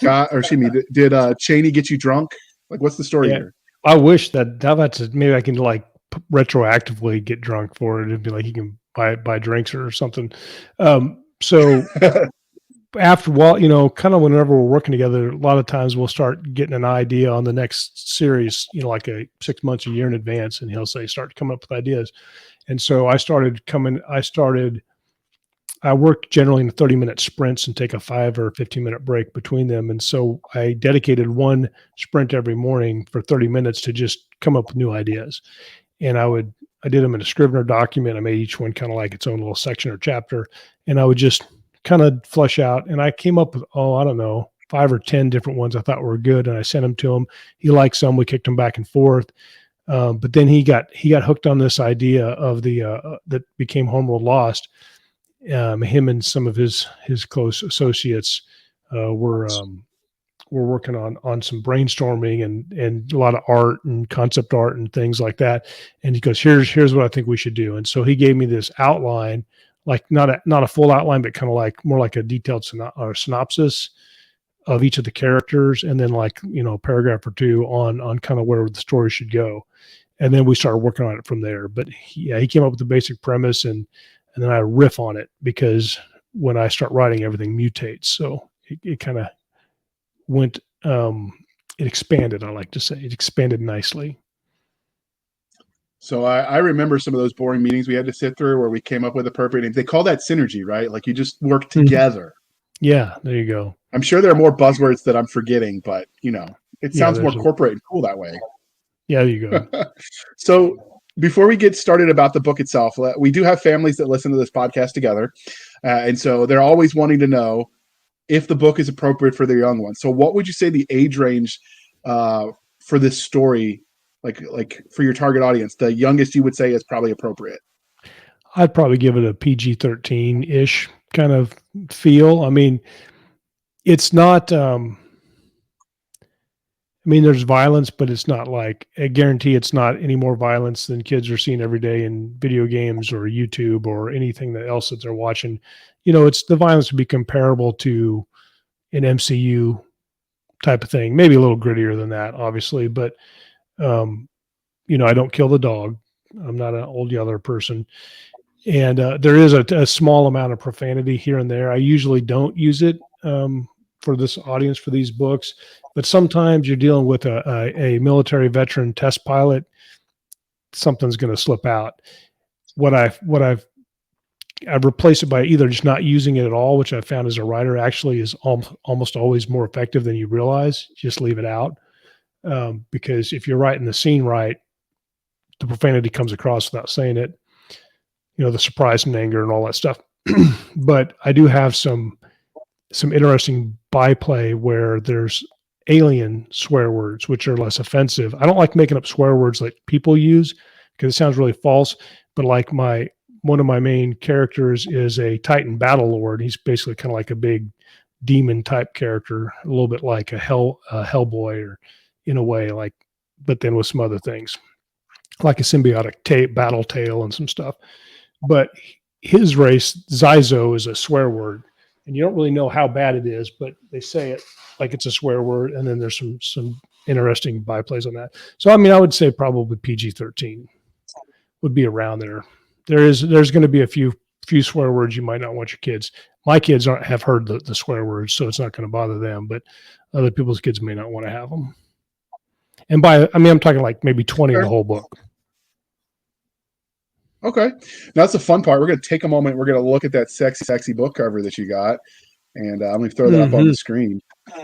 Cheney get you drunk? Like, what's the story here? I wish that maybe I can like retroactively get drunk for it. It'd be like you can buy drinks or something. So after a while, kind of whenever we're working together, a lot of times we'll start getting an idea on the next series, like 6 months, a year in advance, and he'll say, start coming up with ideas. And so I work generally in 30-minute sprints and take a 5 or 15-minute break between them. And so I dedicated one sprint every morning for 30 minutes to just come up with new ideas. And I did them in a Scrivener document. I made each one kind of like its own little section or chapter. And I would just kind of flesh out. And I came up with, 5 or 10 different ones I thought were good. And I sent them to him. He liked some. We kicked them back and forth. But then he got hooked on this idea of that became Homeworld Lost. Him and some of his close associates were working on some brainstorming and a lot of art and concept art and things like that. And he goes, here's what I think we should do. And so he gave me this outline, like not a full outline, but kind of like more like a detailed synopsis of each of the characters, and then a paragraph or two on kind of where the story should go. And then we started working on it from there. But he came up with the basic premise, and then I riff on it, because when I start writing, everything mutates. So it kind of went, it expanded, I like to say. It expanded nicely. So I remember some of those boring meetings we had to sit through where we came up with a perfect name. They call that synergy, right? Like you just work together. Yeah, there you go. I'm sure there are more buzzwords that I'm forgetting, but it sounds more corporate and cool that way. Yeah, there you go. So before we get started about the book itself, we do have families that listen to this podcast together. And so they're always wanting to know, if the book is appropriate for their young ones. So what would you say the age range for this story, like for your target audience, the youngest you would say is probably appropriate? I'd probably give it a PG-13-ish kind of feel. I mean, it's not, I mean, there's violence, but it's not like, I guarantee it's not any more violence than kids are seeing every day in video games or YouTube or anything else that they're watching. You know, it's the violence would be comparable to an MCU type of thing, maybe a little grittier than that, obviously, but, you know, I don't kill the dog. I'm not an old yeller person. And there is a small amount of profanity here and there. I usually don't use it for this audience for these books, but sometimes you're dealing with a military veteran test pilot. Something's going to slip out. I've replaced it by either just not using it at all, which I found as a writer actually is almost always more effective than you realize. Just leave it out because if you're writing the scene right, the profanity comes across without saying it. You know, the surprise and anger and all that stuff. But I do have some interesting byplay where there's alien swear words, which are less offensive. I don't like making up swear words like people use because it sounds really false. But like one of my main characters is a Titan battle lord. He's basically kind of like a big demon type character, a little bit like a Hellboy, or in a way, like, but then with some other things, like a symbiotic battle tale and some stuff. But his race, Zyzo, is a swear word, and you don't really know how bad it is, but they say it like it's a swear word, and then there's some interesting byplays on that. So, I mean, I would say probably PG-13 would be around there. There's going to be a few swear words you might not want your kids. My kids have heard the swear words, so it's not going to bother them, but other people's kids may not want to have them. And I'm talking like maybe 20 in the whole book. Okay. Now that's the fun part. We're going to take a moment. We're going to look at that sexy book cover that you got. And I'm going to throw that up on the screen.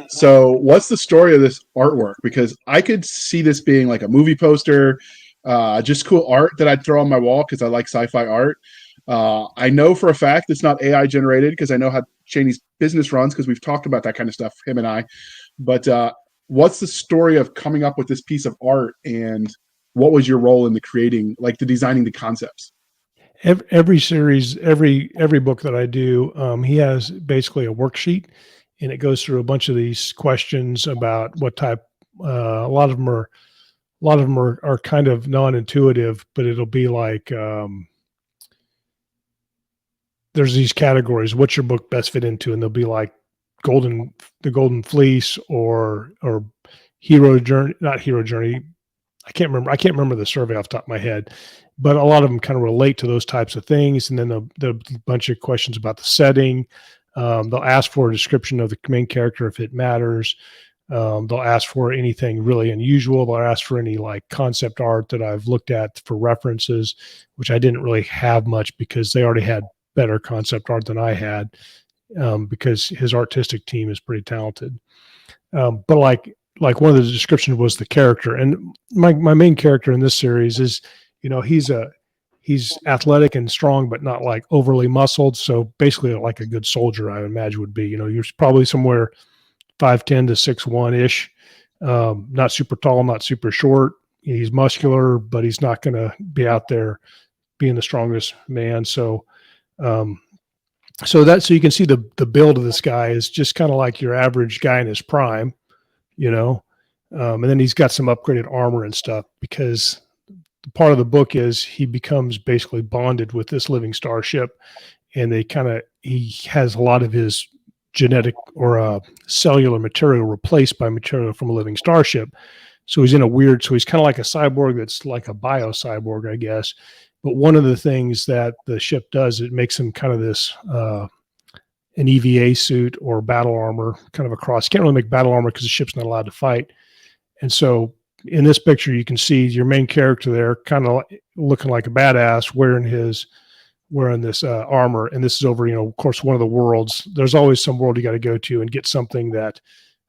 So what's the story of this artwork? Because I could see this being like a movie poster, just cool art that I'd throw on my wall because I like sci-fi art. I know for a fact it's not AI generated because I know how Cheney's business runs because we've talked about that kind of stuff, him and I. But what's the story of coming up with this piece of art, and what was your role in the designing the concepts? Every series, every book that I do, he has basically a worksheet, and it goes through a bunch of these questions about what type. A lot of them are kind of non-intuitive, but it'll be like there's these categories. What's your book best fit into? And they'll be like the Golden Fleece or Hero Journey, not Hero Journey. I can't remember the survey off the top of my head, but a lot of them kind of relate to those types of things. And then there'll be a bunch of questions about the setting. They'll ask for a description of the main character if it matters. They'll ask for anything really unusual. They'll ask for any like concept art that I've looked at for references, which I didn't really have much because they already had better concept art than I had, because his artistic team is pretty talented. But like one of the descriptions was the character, and my main character in this series is, you know, he's athletic and strong, but not like overly muscled. So basically like a good soldier, I imagine would be, you know, you're probably somewhere 5'10" to 6'1" ish. Not super tall, not super short. He's muscular, but he's not going to be out there being the strongest man. So so you can see the build of this guy is just kind of like your average guy in his prime, you know. And then he's got some upgraded armor and stuff, because part of the book is he becomes basically bonded with this living starship, and he has a lot of his genetic or cellular material replaced by material from a living starship. So he's so he's kind of like a cyborg that's like a bio cyborg, I guess. But one of the things that the ship does, it makes him kind of this an EVA suit or battle armor, kind of a cross. Can't really make battle armor because the ship's not allowed to fight. And so in this picture, you can see your main character there kind of looking like a badass wearing this armor. And this is over, you know, of course, one of the worlds. There's always some world you got to go to and get something that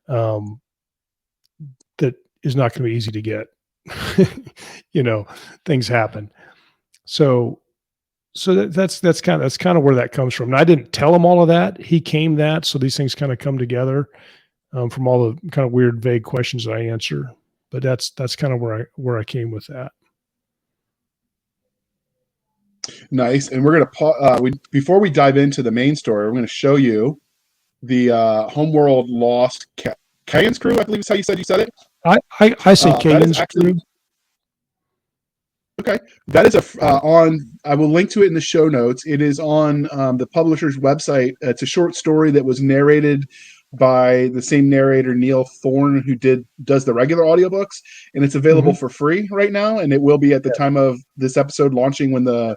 that is not going to be easy to get. You know, things happen. So So that's kind of where that comes from. And I didn't tell him all of that. He came that. So these things kind of come together from all the kind of weird, vague questions that I answer. But that's kind of where I came with that. Nice. And we're gonna before we dive into the main story, we're going to show you the Homeworld Lost Kagan's Crew. I believe is how you said it. I say Kagan's Crew. Okay, that is on. I will link to it in the show notes. It is on the publisher's website. It's a short story that was narrated by the same narrator, Neil Thorne, who does the regular audiobooks, and it's available for free right now. And it will be at the time of this episode launching when the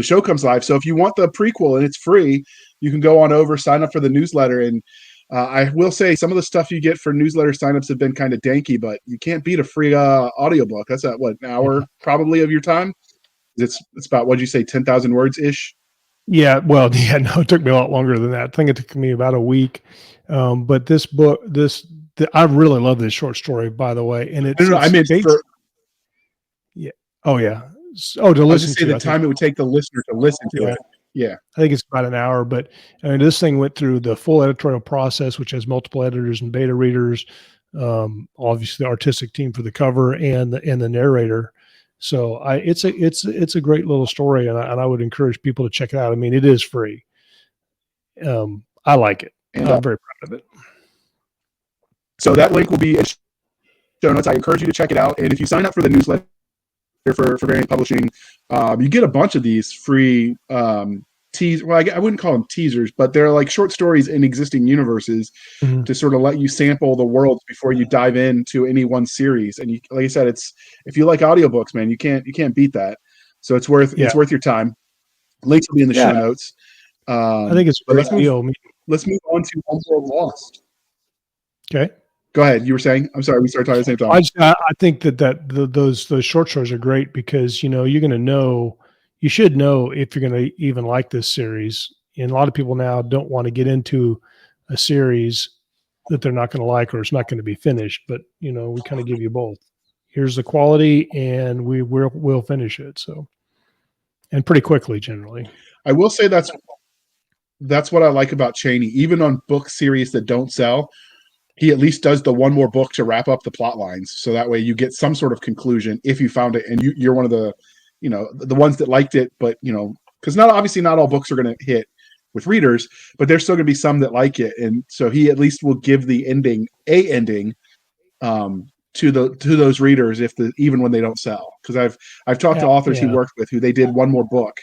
show comes live. So if you want the prequel and it's free, you can go on over, sign up for the newsletter. And I will say some of the stuff you get for newsletter signups have been kind of danky, but you can't beat a free audiobook. That's an hour probably of your time. It's about, what'd you say, 10,000 words ish? Yeah. Well, yeah, no, it took me a lot longer than that. I think it took me about a week. But this book, I really love this short story, by the way. And I meant yeah. Oh yeah. Oh, to listen to the time it would take the listener to listen to it. Yeah. I think it's about an hour, but I mean, this thing went through the full editorial process, which has multiple editors and beta readers, obviously the artistic team for the cover and the narrator. So it's a great little story, and I would encourage people to check it out. I mean, it is free. I like it. And I'm very proud of it. So that link will be in show notes. I encourage you to check it out. And if you sign up for the newsletter for Variant Publishing, you get a bunch of these free teasers. Well, I wouldn't call them teasers, but they're like short stories in existing universes to sort of let you sample the worlds before you dive into any one series. And like I said, if you like audiobooks, man, you can't beat that. So it's worth your time. Links will be in the show notes. I think it's a great deal. Let's move on to Homeworld Lost. Okay. Go ahead. You were saying? I'm sorry. We started talking at the same time. I think those short stories are great because, you're going to know, you should know if you're going to even like this series. And a lot of people now don't want to get into a series that they're not going to like or it's not going to be finished. But, we kind of give you both. Here's the quality and we'll finish it. So, and pretty quickly generally. I will say that's what I like about Chaney. Even on book series that don't sell, he at least does the one more book to wrap up the plot lines. So that way you get some sort of conclusion if you found it. And you're one of the, the ones that liked it, but, because not all books are going to hit with readers, but there's still going to be some that like it. And so he at least will give the ending to those readers even when they don't sell. Because I've talked to authors he worked with who they did one more book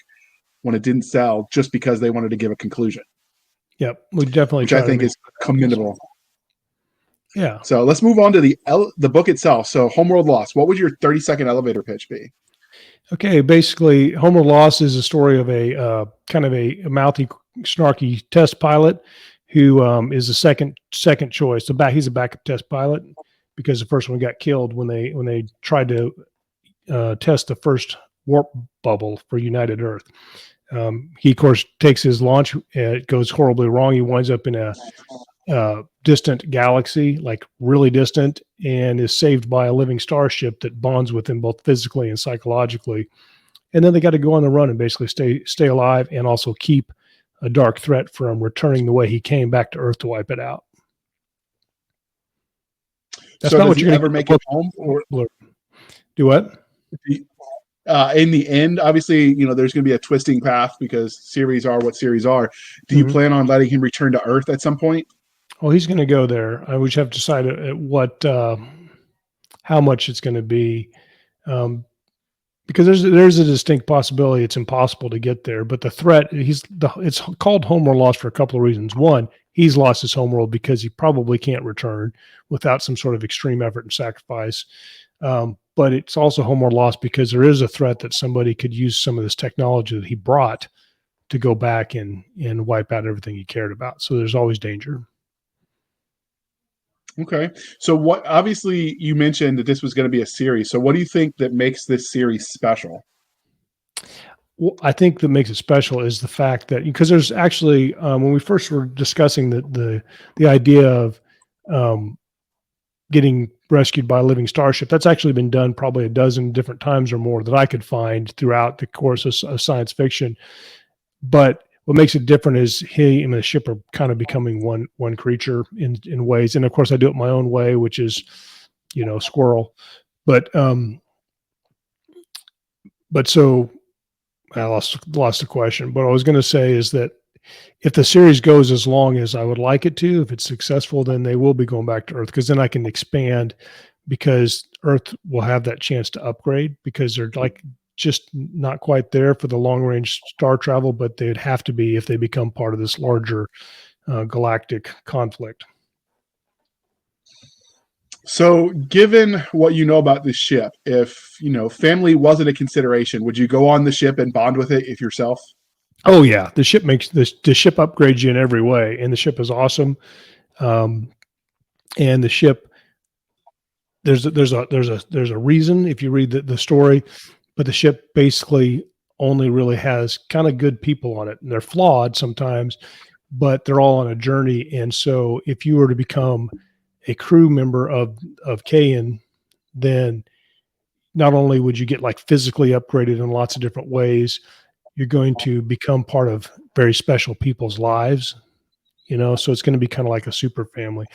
when it didn't sell just because they wanted to give a conclusion. Yep. We definitely, which I think is commendable. Yeah. So let's move on to the book itself. So Homeworld Lost, what would your 30-second elevator pitch be? Okay. Basically, Homeworld Lost is a story of a kind of a mouthy, snarky test pilot who is the second choice. So he's a backup test pilot because the first one got killed when they tried to test the first warp bubble for United Earth. He, of course, takes his launch. It goes horribly wrong. He winds up in a distant galaxy, like really distant, and is saved by a living starship that bonds with him both physically and psychologically. And then they got to go on the run and basically stay alive and also keep a dark threat from returning the way he came back to Earth to wipe it out. That's not what you're going to ever make it home or do. What? In the end, obviously, there's going to be a twisting path because series are what series are. Do you plan on letting him return to Earth at some point? Well, he's going to go there. We just have to decide how much it's going to be, because there's a distinct possibility it's impossible to get there. But the threat, it's called Homeworld Lost for a couple of reasons. One, he's lost his homeworld because he probably can't return without some sort of extreme effort and sacrifice. But it's also Homeworld Lost because there is a threat that somebody could use some of this technology that he brought to go back and wipe out everything he cared about. So there's always danger. Okay. So obviously you mentioned that this was going to be a series. So what do you think that makes this series special? Well, I think that makes it special is the fact that, because there's actually, when we first were discussing the idea of getting rescued by a living starship. That's actually been done probably a dozen different times or more that I could find throughout the course of science fiction. But what makes it different is he and the ship are kind of becoming one creature in ways. And of course I do it my own way, which is, squirrel. But so I lost the question. What I was going to say is that if the series goes as long as I would like it to, if it's successful, then they will be going back to Earth, because then I can expand, because Earth will have that chance to upgrade, because they're like just not quite there for the long range star travel, but they'd have to be if they become part of this larger galactic conflict. So, given what you know about this ship, if family wasn't a consideration, would you go on the ship and bond with it if yourself? Oh yeah, the ship makes the ship upgrades you in every way, and the ship is awesome. And the ship, there's a reason if you read the story, but the ship basically only really has kind of good people on it, and they're flawed sometimes, but they're all on a journey. And so, if you were to become a crew member of Kayan, then not only would you get like physically upgraded in lots of different ways, you're going to become part of very special people's lives, so it's going to be kind of like a super family.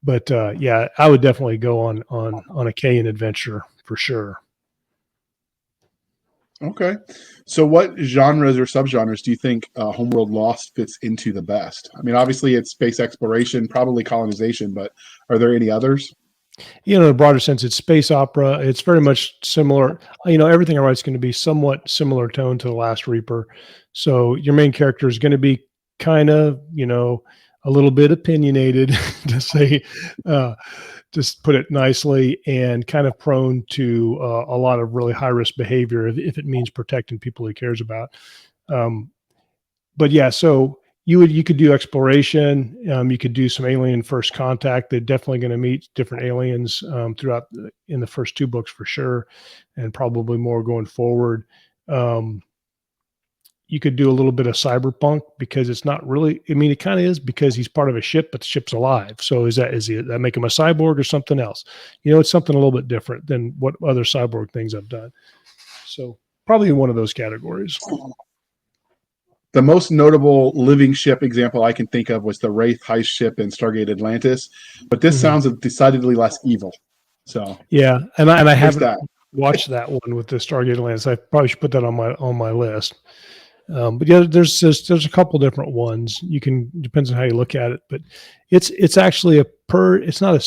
But yeah, I would definitely go on a Kayan adventure for sure. Okay. So what genres or subgenres do you think Homeworld Lost fits into the best? I mean, obviously it's space exploration, probably colonization, but are there any others? In a broader sense, it's space opera. It's very much similar. Everything I write is going to be somewhat similar tone to The Last Reaper. So your main character is going to be kind of, a little bit opinionated to say, just put it nicely, and kind of prone to a lot of really high risk behavior if it means protecting people he cares about. But yeah, so you could do exploration. You could do some alien first contact. They're definitely going to meet different aliens throughout in the first two books for sure, and probably more going forward. You could do a little bit of cyberpunk, because it's not really, I mean, it kind of is, because he's part of a ship, but the ship's alive. So is that make him a cyborg or something else? It's something a little bit different than what other cyborg things I've done. So probably in one of those categories. The most notable living ship example I can think of was the Wraith heist ship in Stargate Atlantis, but this sounds decidedly less evil. So yeah, and I haven't that. watched that one with the Stargate Atlantis. I probably should put that on my list. But yeah, there's a couple different ones. Depends on how you look at it, but it's actually it's not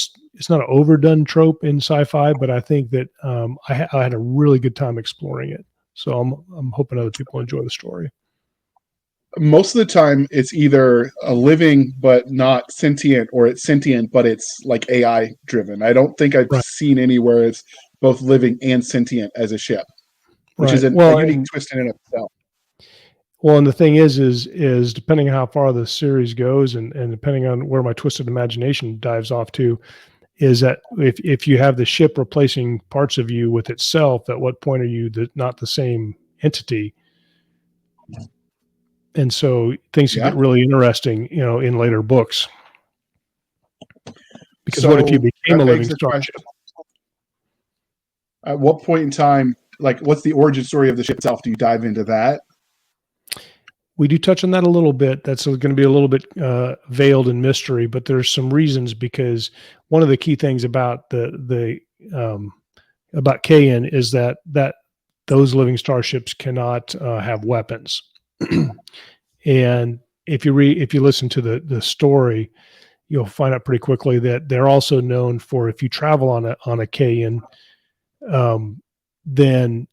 an overdone trope in sci-fi, but I think that I had a really good time exploring it. So I'm hoping other people enjoy the story. Most of the time it's either a living but not sentient, or it's sentient but it's like AI driven. I don't think I've seen anywhere it's both living and sentient as a ship, which is a unique twist in and of itself. Well, and the thing is depending on how far the series goes, and depending on where my twisted imagination dives off to, is that if you have the ship replacing parts of you with itself, at what point are you not the same entity? And so things can get really interesting, in later books. Because what if you became a living starship? At what point in time, like, what's the origin story of the ship itself? Do you dive into that? We do touch on that a little bit. That's going to be a little bit veiled in mystery, but there's some reasons, because one of the key things about about Kayan is that those living starships cannot have weapons. And if you listen to the story, you'll find out pretty quickly that they're also known for, if you travel on a Kayan, then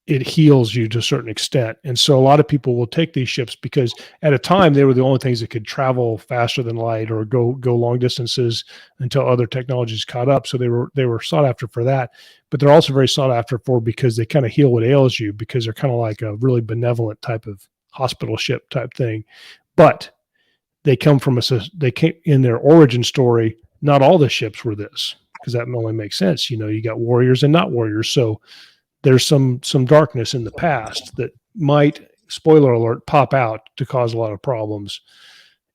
it heals you to a certain extent. And so a lot of people will take these ships because at a time they were the only things that could travel faster than light or go long distances until other technologies caught up. So they were sought after for that, but they're also very sought after for because they kind of heal what ails you, because they're kind of like a really benevolent type of hospital ship type thing. But they came in their origin story. Not all the ships were this, because that only makes sense. You got warriors and not warriors. So there's some darkness in the past that might, spoiler alert, pop out to cause a lot of problems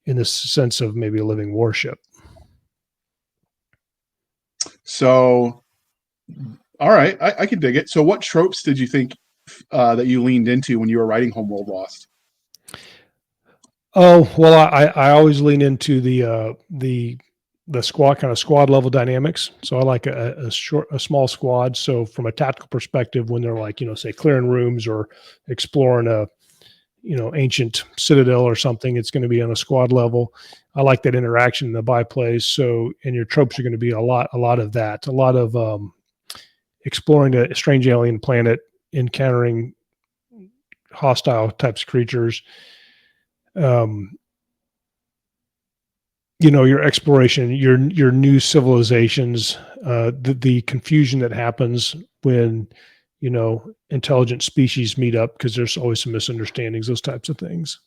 in the sense of maybe a living warship. So, all right, I can dig it. So, what tropes did you think that you leaned into when you were writing Homeworld Lost? Oh, well, I always lean into the squad level dynamics. So I like a small squad. So from a tactical perspective, when they're like, say clearing rooms or exploring a, ancient citadel or something, it's going to be on a squad level. I like that interaction in the byplays. So, and your tropes are going to be a lot of that, a lot of exploring a strange alien planet, encountering hostile types of creatures. Um, your exploration, your new civilizations, the confusion that happens when intelligent species meet up, because there's always some misunderstandings, those types of things.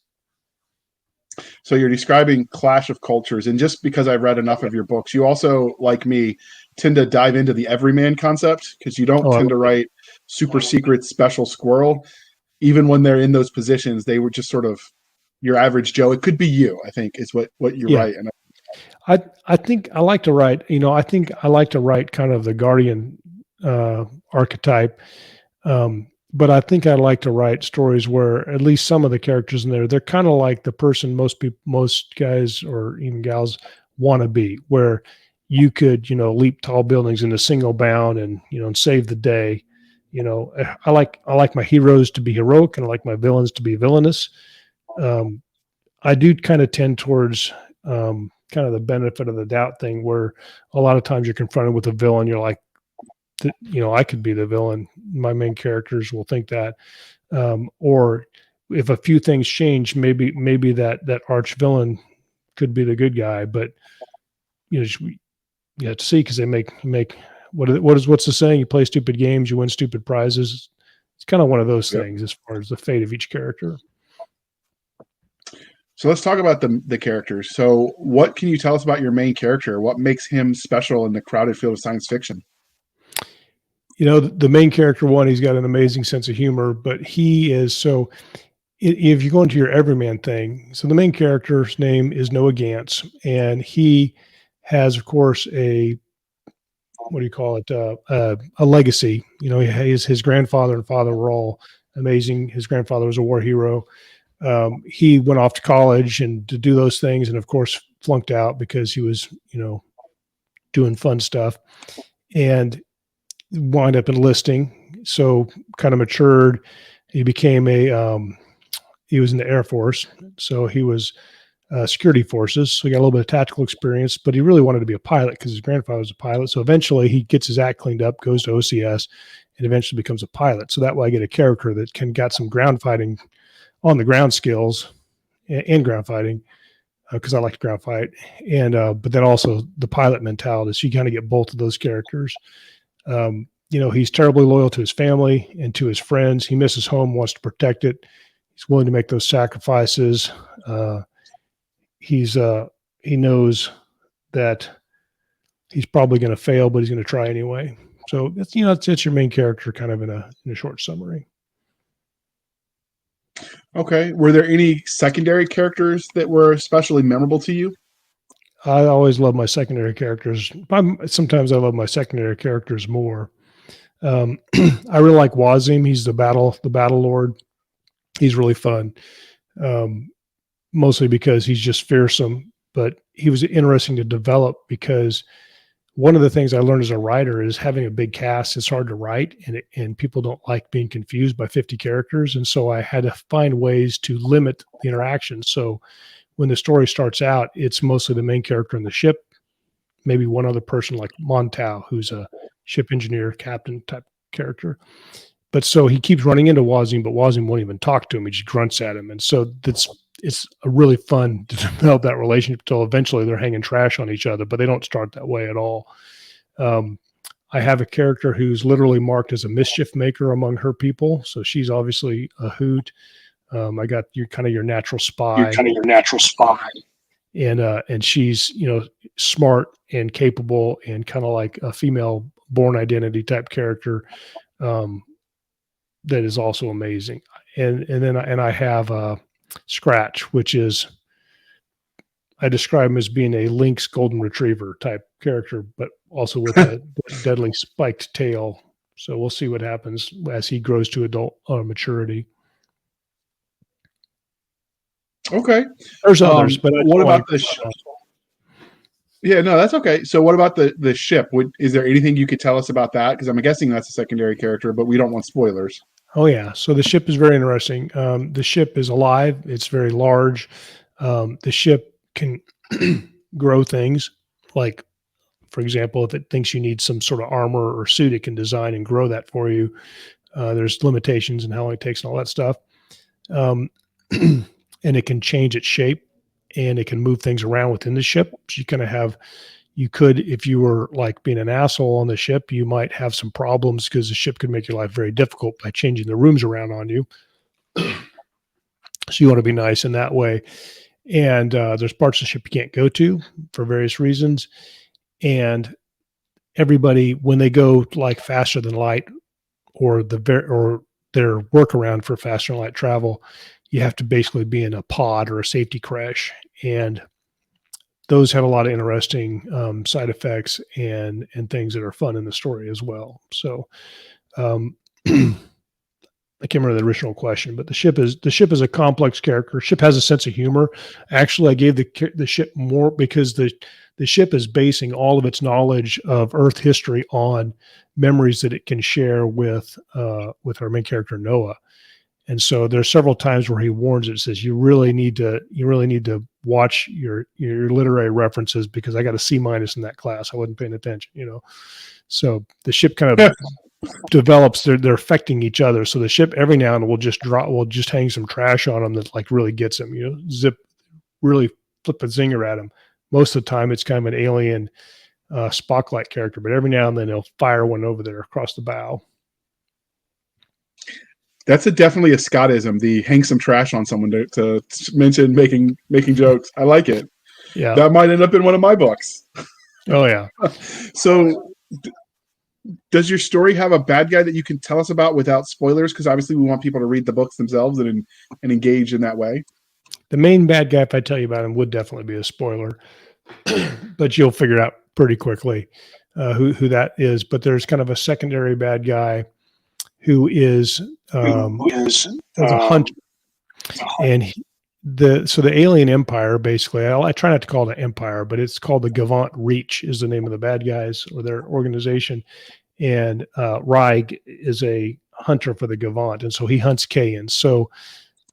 So you're describing clash of cultures, and just because I've read enough of your books, you also, like me, tend to dive into the everyman concept, because you don't tend to write super secret special squirrel. Even when they're in those positions, they were just sort of your average Joe. It could be you, I think, is what you write. And I think I like to write, I think I like to write kind of the guardian archetype. But I think I like to write stories where at least some of the characters in there, they're kind of like the person most guys or even gals want to be, where you could, leap tall buildings in a single bound and save the day. I like my heroes to be heroic, and I like my villains to be villainous. I do kind of tend towards kind of the benefit of the doubt thing, where a lot of times you're confronted with a villain, you're like, I could be the villain. My main characters will think that, or if a few things change, maybe that arch villain could be the good guy. But you have to see, because they make what's the saying? You play stupid games, you win stupid prizes. It's kind of one of those things as far as the fate of each character. So let's talk about the characters. So what can you tell us about your main character? What makes him special in the crowded field of science fiction? The main character, one, he's got an amazing sense of humor, but he is so. If you go into your everyman thing, so the main character's name is Noah Gantz, and he has, of course, a what do you call it? A legacy. His grandfather and father were all amazing. His grandfather was a war hero. He went off to college and to do those things, and of course flunked out because he was, doing fun stuff, and wound up enlisting. So kind of matured. He became he was in the Air Force, so he was security forces. So he got a little bit of tactical experience, but he really wanted to be a pilot because his grandfather was a pilot. So eventually he gets his act cleaned up, goes to OCS, and eventually becomes a pilot. So that way I get a character that got some ground fighting on the ground skills and ground fighting, because I like to ground fight, and but then also the pilot mentality. So you kind of get both of those characters. He's terribly loyal to his family and to his friends. He misses home, wants to protect it. He's willing to make those sacrifices. He knows that he's probably going to fail, but he's going to try anyway. So it's your main character, kind of in a short summary. Okay. Were there any secondary characters that were especially memorable to you? I always love my secondary characters. Sometimes I love my secondary characters more. I really like Wazim. He's the battle lord. He's really fun, mostly because he's just fearsome. But he was interesting to develop, because one of the things I learned as a writer is having a big cast is hard to write, and people don't like being confused by 50 characters. And so I had to find ways to limit the interaction. So when the story starts out, it's mostly the main character in the ship, maybe one other person like Montow, who's a ship engineer, captain type character. But so he keeps running into Wazim, but Wazim won't even talk to him. He just grunts at him. And so it's a really fun to develop that relationship until eventually they're hanging trash on each other, but they don't start that way at all. I have a character who's literally marked as a mischief maker among her people. So she's obviously a hoot. I got your natural spy. And she's, smart and capable and kind of like a female Born Identity type character. That is also amazing. And then I have Scratch, which is I describe him as being a lynx golden retriever type character, but also with a deadly spiked tail. So we'll see what happens as he grows to adult maturity. Okay. There's others, but what about the yeah, no, that's okay. So what about the ship? Is there anything you could tell us about that? Because I'm guessing that's a secondary character, but we don't want spoilers. Oh yeah. So the ship is very interesting. The ship is alive. It's very large. The ship can grow things, like, for example, if it thinks you need some sort of armor or suit, it can design and grow that for you. There's limitations in how long it takes and all that stuff. And it can change its shape, and it can move things around within the ship. So you kind of have, you could, if you were like being an asshole on the ship, you might have some problems because the ship could make your life very difficult by changing the rooms around on you. So you want to be nice in that way. And there's parts of the ship you can't go to for various reasons. And everybody, when they go like faster than light, or their workaround for faster than light travel, you have to basically be in a pod or a safety crash. And those have a lot of interesting side effects and things that are fun in the story as well. So I can't remember the original question, but the ship is a complex character. Ship has a sense of humor. Actually, I gave the ship more because the ship is basing all of its knowledge of Earth history on memories that it can share with our main character Noah. And so there's several times where he warns it, says, you really need to watch your literary references, because I got a C- in that class. I wasn't paying attention, So the ship kind of develops, they're affecting each other. So the ship every now and then will just hang some trash on them that like really gets him, really flip a zinger at him. Most of the time it's kind of an alien Spock-like character, but every now and then they'll fire one over there across the bow. That's definitely a Scottism, the hang some trash on someone to mention making jokes. I like it. Yeah. That might end up in one of my books. Oh yeah. So does your story have a bad guy that you can tell us about without spoilers? Because obviously we want people to read the books themselves and engage in that way. The main bad guy, if I tell you about him, would definitely be a spoiler, but you'll figure out pretty quickly who that is. But there's kind of a secondary bad guy who is a hunter, and the alien empire, basically, I try not to call it an empire, but it's called the Gavant Reach is the name of the bad guys or their organization. And Reig is a hunter for the Gavant, and so he hunts Kayans. So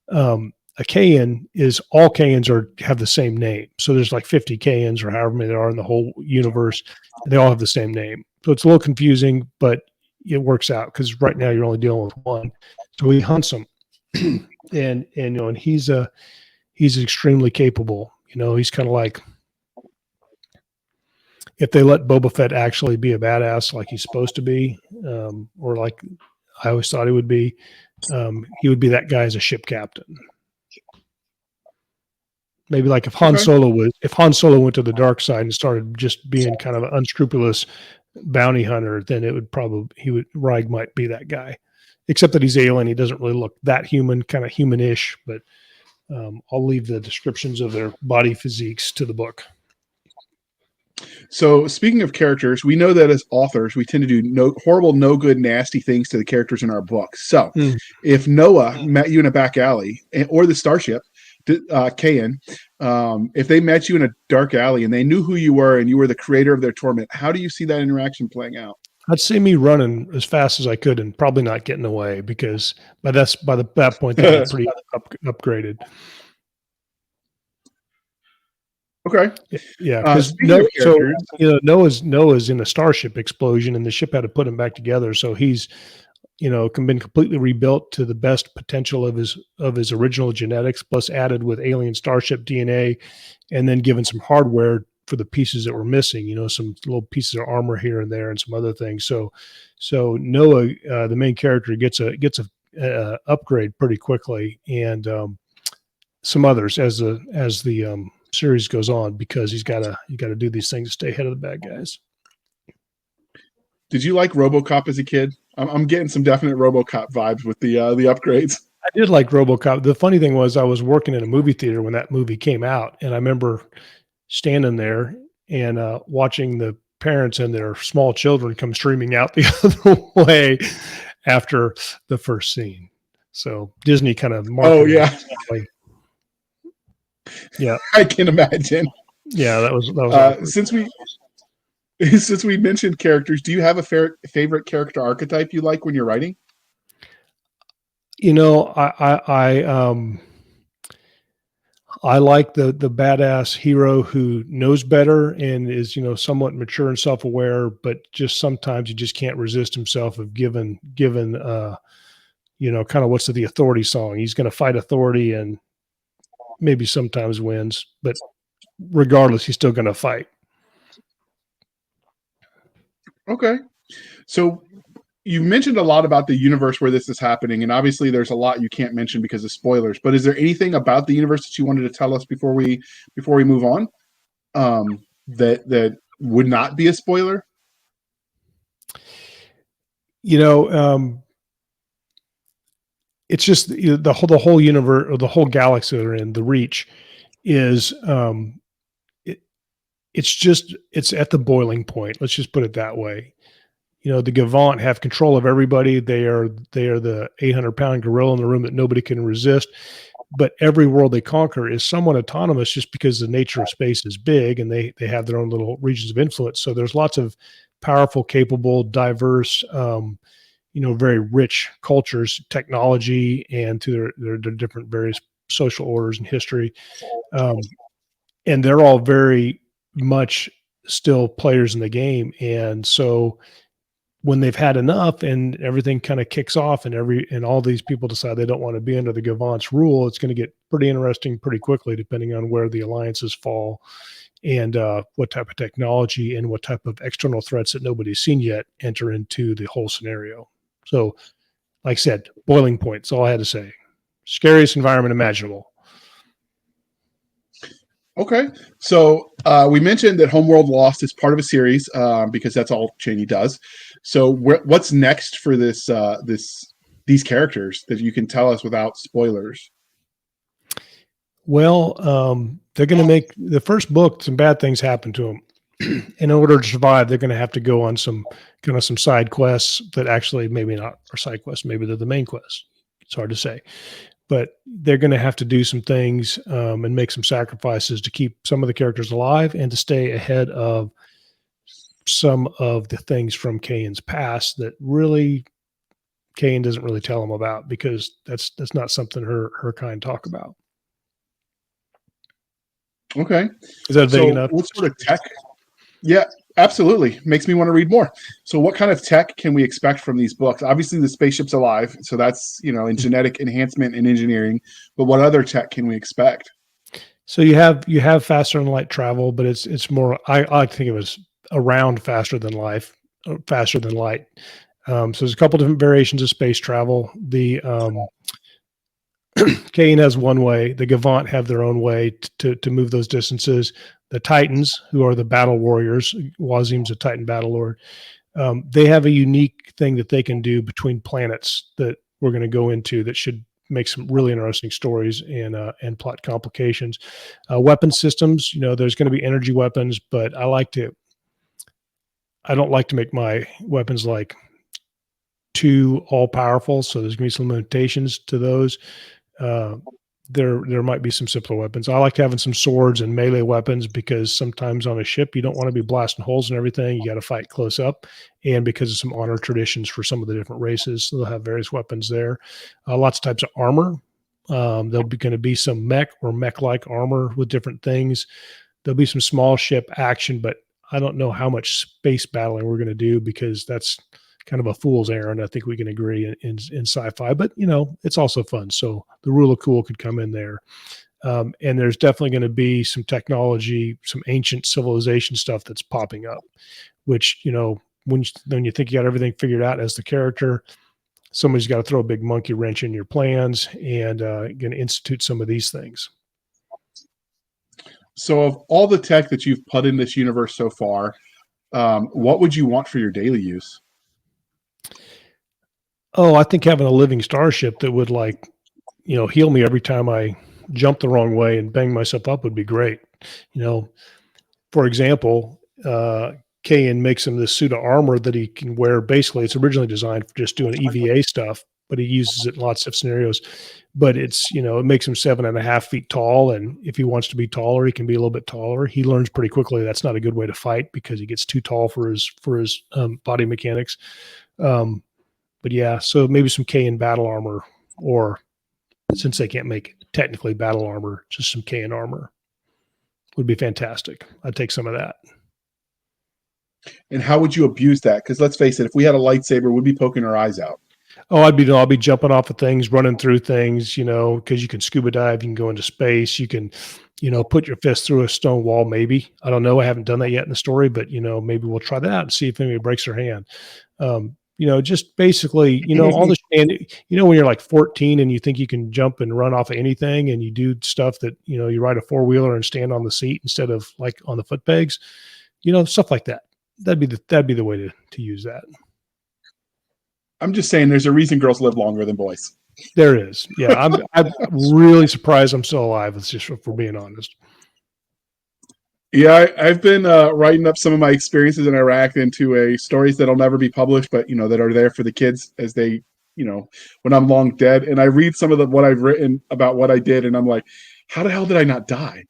a Kayan is, all Kayans have the same name. So there's like 50 Kayans or however many there are in the whole universe. They all have the same name. So it's a little confusing, but it works out because right now you're only dealing with one. So he hunts them, and he's extremely capable. He's kind of like, if they let Boba Fett actually be a badass like he's supposed to be, or like I always thought he would be that guy as a ship captain. Maybe like if Han Solo went to the dark side and started just being kind of an unscrupulous bounty hunter, then Reig might be that guy. Except that he's alien, he doesn't really look that human, kind of humanish. But I'll leave the descriptions of their body physiques to the book. So speaking of characters, we know that as authors, we tend to do horrible, no good, nasty things to the characters in our books. So if Noah met you in a back alley or the starship, Kayan, if they met you in a dark alley and they knew who you were and you were the creator of their torment, how do you see that interaction playing out? I'd say me running as fast as I could and probably not getting away, because by that point they're pretty upgraded. Okay. Yeah, because Noah's in a starship explosion, and the ship had to put him back together. So he's, been completely rebuilt to the best potential of his original genetics, plus added with alien starship DNA, and then given some hardware for the pieces that were missing. Some little pieces of armor here and there, and some other things. So Noah, the main character, gets a upgrade pretty quickly, and some others as the series goes on, because you got to do these things to stay ahead of the bad guys. Did you like RoboCop as a kid? I'm getting some definite RoboCop vibes with the upgrades. I did like RoboCop. The funny thing was I was working in a movie theater when that movie came out, and I remember standing there and watching the parents and their small children come streaming out the other way after the first scene. So Disney kind of marketed. Oh yeah, yeah, I can imagine. yeah. That was since we mentioned characters, do you have a favorite character archetype you like when you're writing? You know, I like the badass hero who knows better and is, you know, somewhat mature and self-aware, but just sometimes he just can't resist himself of given you know, kind of what's the authority song. He's going to fight authority and maybe sometimes wins, but regardless, he's still going to fight. Okay. So you mentioned a lot about the universe where this is happening, and obviously there's a lot you can't mention because of spoilers, but is there anything about the universe that you wanted to tell us before we move on? That would not be a spoiler? You know, it's just the whole universe or the whole galaxy they're in, the Reach, is it's at the boiling point. Let's just put it that way. You know, the Gavant have control of everybody. They are the 800-pound gorilla in the room that nobody can resist. But every world they conquer is somewhat autonomous just because the nature of space is big and they have their own little regions of influence. So there's lots of powerful, capable, diverse, you know, very rich cultures, technology, and to their different various social orders and history. And they're all very much still players in the game. And so when they've had enough and everything kind of kicks off and all these people decide they don't want to be under the Gavant's rule, it's going to get pretty interesting pretty quickly, depending on where the alliances fall and what type of technology and what type of external threats that nobody's seen yet enter into the whole scenario. So, like I said, boiling point. That's all I had to say. Scariest environment imaginable. Okay. So we mentioned that Homeworld Lost is part of a series because that's all Chaney does. So what's next for these characters that you can tell us without spoilers? Well, they're going to make the first book. Some bad things happen to them. In order to survive, they're going to have to go on some side quests that actually maybe not are side quests. Maybe they're the main quests. It's hard to say, but they're going to have to do some things and make some sacrifices to keep some of the characters alive and to stay ahead of some of the things from Kayan's past that really Kayan doesn't really tell them about because that's not something her kind talk about. Okay. Is that vague enough? What sort of tech? Yeah, absolutely. Makes me want to read more. So what kind of tech can we expect from these books? Obviously the spaceship's alive, so that's, you know, in genetic enhancement and engineering, but what other tech can we expect? So you have faster than light travel, but it's more, I like to think of it as around faster than light. So there's a couple different variations of space travel. The Kayan has one way. The Gavant have their own way to move those distances. The Titans, who are the battle warriors, Wazim's a Titan battle lord. They have a unique thing that they can do between planets that we're going to go into that should make some really interesting stories and plot complications. Weapon systems, you know, there's going to be energy weapons, but I don't like to make my weapons like too all powerful. So there's going to be some limitations to those. There might be some simpler weapons. I like having some swords and melee weapons because sometimes on a ship you don't want to be blasting holes and everything. You got to fight close up, and because of some honor traditions for some of the different races, so they'll have various weapons there. Lots of types of armor. There'll be going to be some mech or mech-like armor with different things. There'll be some small ship action, but I don't know how much space battling we're going to do because that's kind of a fool's errand. I think we can agree in sci-fi, but you know, it's also fun. So the rule of cool could come in there. And there's definitely going to be some technology, some ancient civilization stuff that's popping up, which, you know, when you think you got everything figured out as the character, somebody's got to throw a big monkey wrench in your plans and going to institute some of these things. So of all the tech that you've put in this universe so far, what would you want for your daily use? Oh, I think having a living starship that would like heal me every time I jump the wrong way and bang myself up would be great. For example, Kayan makes him this suit of armor that he can wear. Basically, it's originally designed for just doing EVA stuff, but he uses it in lots of scenarios. But it's, it makes him 7.5 feet tall. And if he wants to be taller, he can be a little bit taller. He learns pretty quickly that's not a good way to fight because he gets too tall for his body mechanics. But yeah, so maybe some Kayan battle armor, or since they can't make technically battle armor, just some Kayan armor would be fantastic. I'd take some of that. And how would you abuse that? Because let's face it, if we had a lightsaber, we'd be poking our eyes out. Oh, I'll be jumping off of things, running through things, because you can scuba dive, you can go into space, you can, put your fist through a stone wall. Maybe, I don't know. I haven't done that yet in the story, but maybe we'll try that out and see if anybody breaks their hand. Just basically, all the, and when you're like 14 and you think you can jump and run off of anything, and you do stuff that, you ride a 4-wheeler and stand on the seat instead of like on the foot pegs, stuff like that. That'd be the way to use that. I'm just saying there's a reason girls live longer than boys. There is. Yeah. I'm really surprised I'm still alive. It's just, if we're being honest. Yeah, I've been writing up some of my experiences in Iraq into stories that'll never be published, but that are there for the kids as they, when I'm long dead. And I read some of what I've written about what I did, and I'm like, how the hell did I not die?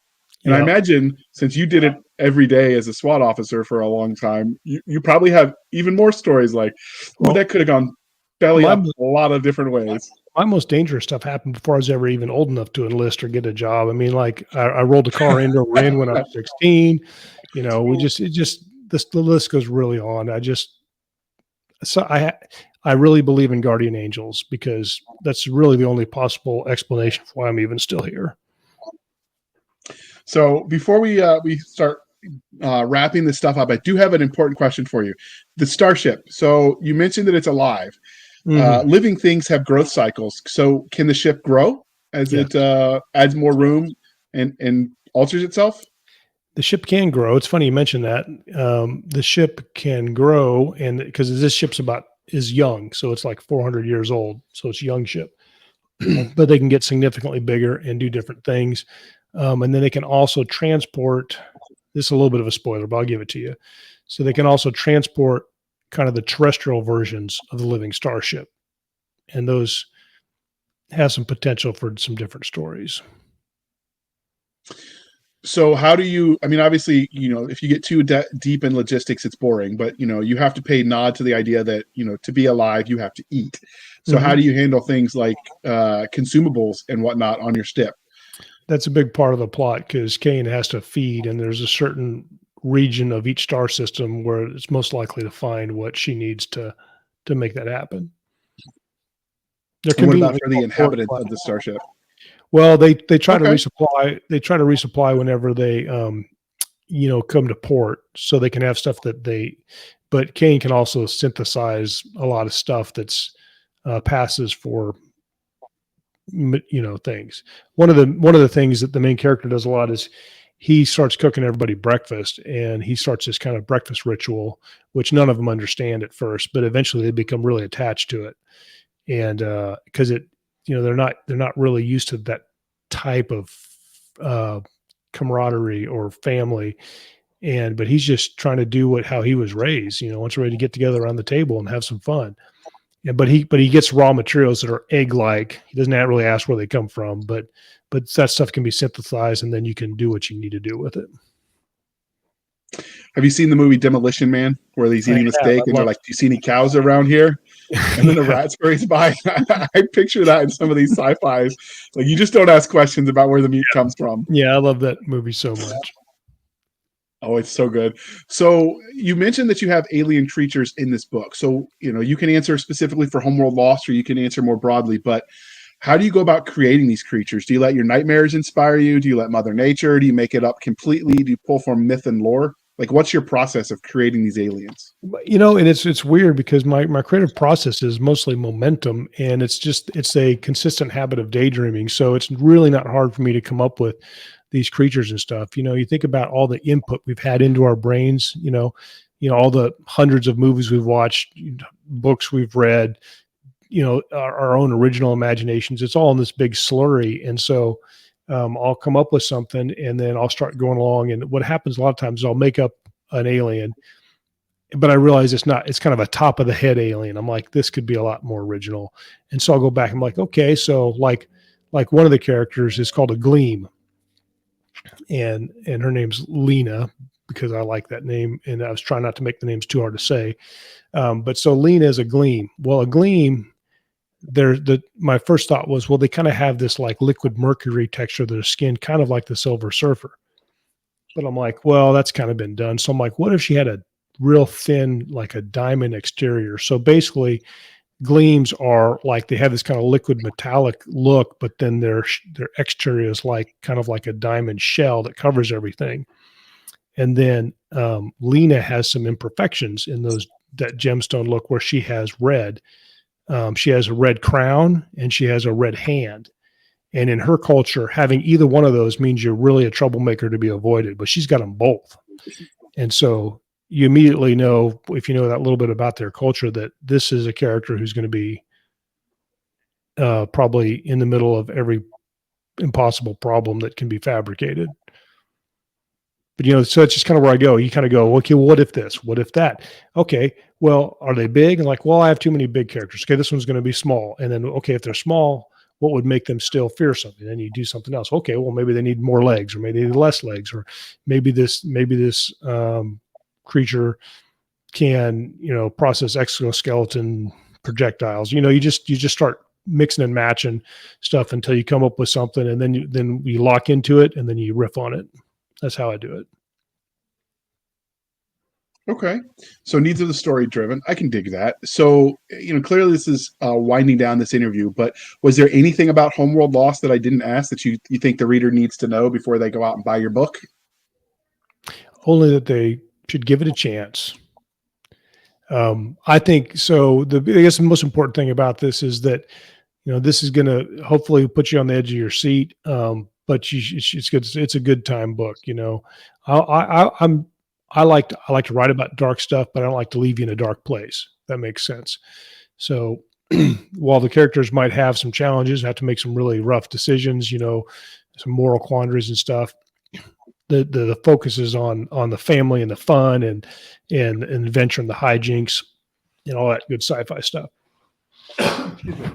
And I imagine since you did it every day as a SWAT officer for a long time, you probably have even more stories like, that could have gone belly up a lot of different ways. My most dangerous stuff happened before I was ever even old enough to enlist or get a job. I mean, like I rolled a car into a rim when I was 16. The list goes really on. I really believe in guardian angels because that's really the only possible explanation for why I'm even still here. So before we start wrapping this stuff up, I do have an important question for you. The starship. So you mentioned that it's alive. Mm-hmm. Living things have growth cycles. So can the ship grow as it adds more room and alters itself? The ship can grow. It's funny you mentioned that. The ship can grow, and because this ship's is young, so it's like 400 years old. So it's a young ship, but they can get significantly bigger and do different things. And then they can also transport, this is a little bit of a spoiler, but I'll give it to you. So they can also transport kind of the terrestrial versions of the living starship. And those have some potential for some different stories. So how do you, obviously, if you get too deep in logistics, it's boring, but, you have to pay nod to the idea that, to be alive, you have to eat. So how do you handle things like consumables and whatnot on your ship? That's a big part of the plot because Kane has to feed, and there's a certain region of each star system where it's most likely to find what she needs to make that happen. What about for the inhabitants of the starship? Well, they try to resupply. They try to resupply whenever they come to port, so they can have stuff that But Kane can also synthesize a lot of stuff that's passes for things. One of the things that the main character does a lot is he starts cooking everybody breakfast, and he starts this kind of breakfast ritual, which none of them understand at first, but eventually they become really attached to it. And because they're not really used to that type of camaraderie or family. But he's just trying to do how he was raised, once ready to get together around the table and have some fun. Yeah, but he gets raw materials that are egg-like. He doesn't really ask where they come from, but that stuff can be synthesized, and then you can do what you need to do with it. Have you seen the movie Demolition Man, where he's eating the steak and they're like, "Do you see any cows around here?" And then the rat scurries by. I picture that in some of these sci-fis. Like, you just don't ask questions about where the meat comes from. Yeah, I love that movie so much. Oh, it's so good. So you mentioned that you have alien creatures in this book. So, you can answer specifically for Homeworld Lost, or you can answer more broadly, but how do you go about creating these creatures? Do you let your nightmares inspire you? Do you let Mother Nature? Do you make it up completely? Do you pull from myth and lore? Like, what's your process of creating these aliens? And it's weird because my creative process is mostly momentum, and it's a consistent habit of daydreaming. So it's really not hard for me to come up with these creatures and stuff. You think about all the input we've had into our brains, all the hundreds of movies we've watched, books we've read, our own original imaginations. It's all in this big slurry. And so I'll come up with something and then I'll start going along. And what happens a lot of times is I'll make up an alien, but I realize it's kind of a top of the head alien. I'm like, this could be a lot more original. And so I'll go back. I'm like, okay, so like one of the characters is called a Gleam, and her name's Lena because I like that name. And I was trying not to make the names too hard to say. But so Lena is a Gleam. Well, a Gleam, my first thought was, well, they kind of have this like liquid mercury texture to their skin, kind of like the Silver Surfer. But I'm like, well, that's kind of been done. So I'm like, what if she had a real thin, like a diamond exterior? So basically, Gleams are like, they have this kind of liquid metallic look, but then their exterior is like kind of like a diamond shell that covers everything. And then Lena has some imperfections in that gemstone look where she has red. She has a red crown and she has a red hand. And in her culture, having either one of those means you're really a troublemaker to be avoided, but she's got them both. And so you immediately know, if you know that little bit about their culture, that this is a character who's going to be probably in the middle of every impossible problem that can be fabricated. But, so it's just kind of where I go. You kind of go, okay, what if this? What if that? Okay, well, are they big? And like, well, I have too many big characters. Okay, this one's going to be small. And then, okay, if they're small, what would make them still fearsome? And then you do something else. Okay, well, maybe they need more legs, or maybe they need less legs, or maybe this creature can, process exoskeleton projectiles. You just start mixing and matching stuff until you come up with something, and then you lock into it, and then you riff on it. That's how I do it. Okay. So needs of the story driven. I can dig that. So, clearly this is winding down this interview, but was there anything about Homeworld Lost that I didn't ask that you think the reader needs to know before they go out and buy your book? Only that they should give it a chance. I think so. I guess the most important thing about this is that, this is going to hopefully put you on the edge of your seat. But it's good. It's a good time book. I like to write about dark stuff, but I don't like to leave you in a dark place. That makes sense. So while the characters might have some challenges, have to make some really rough decisions, some moral quandaries and stuff, the focus is on the family and the fun and adventure and the hijinks and all that good sci-fi stuff. Excuse me.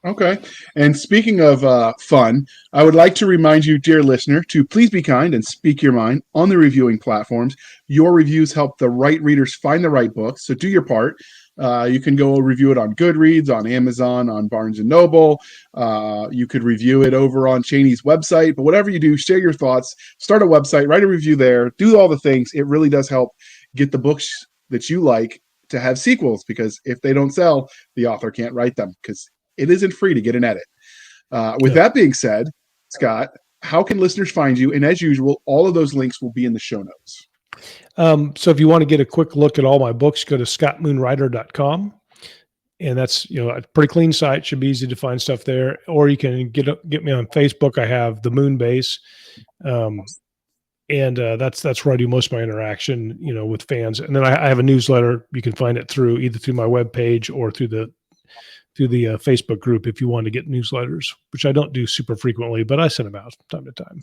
Okay. And speaking of fun, I would like to remind you, dear listener, to please be kind and speak your mind on the reviewing platforms. Your reviews help the right readers find the right books, so do your part. You can go review it on Goodreads, on Amazon, on Barnes & Noble. You could review it over on Cheney's website. But whatever you do, share your thoughts, start a website, write a review there, do all the things. It really does help get the books that you like to have sequels, because if they don't sell, the author can't write them, because it isn't free to get an edit. With that being said, Scott, how can listeners find you? And as usual, all of those links will be in the show notes. So if you want to get a quick look at all my books, go to scottmoonwriter.com. And that's, a pretty clean site. Should be easy to find stuff there. Or you can get me on Facebook. I have the Moon Base. And that's where I do most of my interaction, with fans. And then I have a newsletter. You can find it either through my webpage or through the Facebook group if you want to get newsletters, which I don't do super frequently, but I send them out from time to time.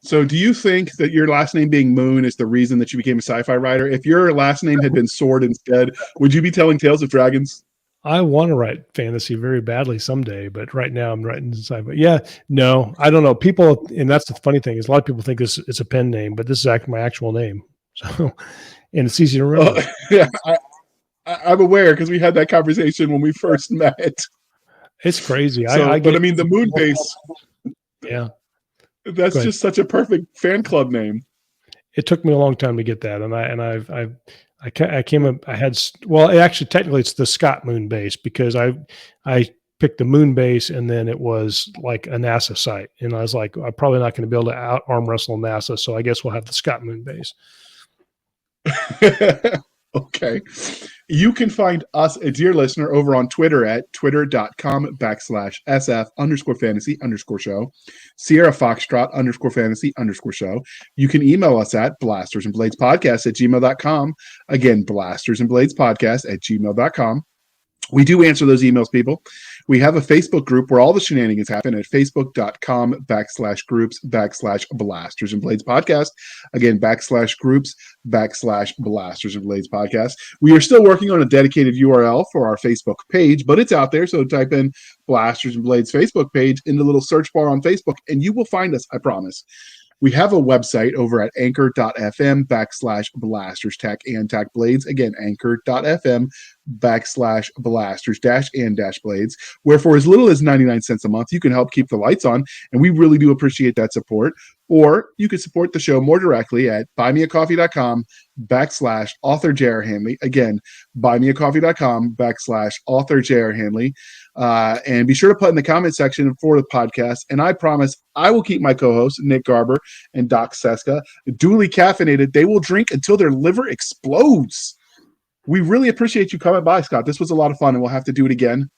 So do you think that your last name being Moon is the reason that you became a sci-fi writer? If your last name had been Sword instead, would you be telling Tales of Dragons? I want to write fantasy very badly someday, but right now I'm writing sci-fi. Yeah, no, I don't know. People, and that's the funny thing, is a lot of people think it's a pen name, but this is actually my actual name. So, and it's easy to remember. Yeah, I'm aware because we had that conversation when we first met. It's crazy. But the Moon Base. Yeah. That's just such a perfect fan club name. It took me a long time to get that. Technically it's the Scott Moon Base, because I picked the Moon Base and then it was like a NASA site. And I was like, I'm probably not going to be able to arm wrestle NASA. So I guess we'll have the Scott Moon Base. Okay. You can find us, a dear listener, over on Twitter at twitter.com/SF_fantasy_show, Sierra Foxtrot _fantasy_show. You can email us at blastersandbladespodcast@gmail.com. Again, blastersandbladespodcast@gmail.com. We do answer those emails, people. We have a Facebook group where all the shenanigans happen at facebook.com/groups/Blasters and Blades podcast. Again, /groups/Blasters and Blades podcast. We are still working on a dedicated URL for our Facebook page, but it's out there. So type in Blasters and Blades Facebook page in the little search bar on Facebook, and you will find us, I promise. We have a website over at anchor.fm/blasters and blades. Again, anchor.fm/blasters blades, where for as little as 99 cents a month, you can help keep the lights on. And we really do appreciate that support. Or you can support the show more directly at buymeacoffee.com/author J.R. Handley. Again, buymeacoffee.com/author J.R. Handley. And be sure to put in the comment section for the podcast. And I promise I will keep my co-hosts, Nick Garber and Doc Cisca, duly caffeinated. They will drink until their liver explodes. We really appreciate you coming by, Scott. This was a lot of fun, and we'll have to do it again.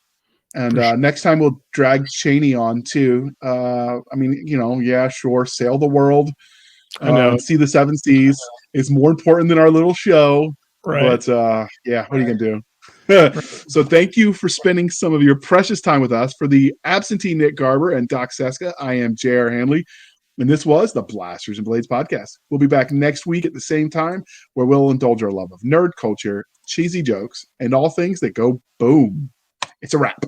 And next time we'll drag Cheney on too. I mean, yeah, sure, sail the world, and see the seven seas is more important than our little show. Right. But yeah, what are you gonna do? So thank you for spending some of your precious time with us. For the absentee Nick Garber and Doc Cisca, I am J.R. Handley, and this was the Blasters and Blades podcast. We'll be back next week at the same time, where we'll indulge our love of nerd culture, cheesy jokes, and all things that go boom. It's a wrap.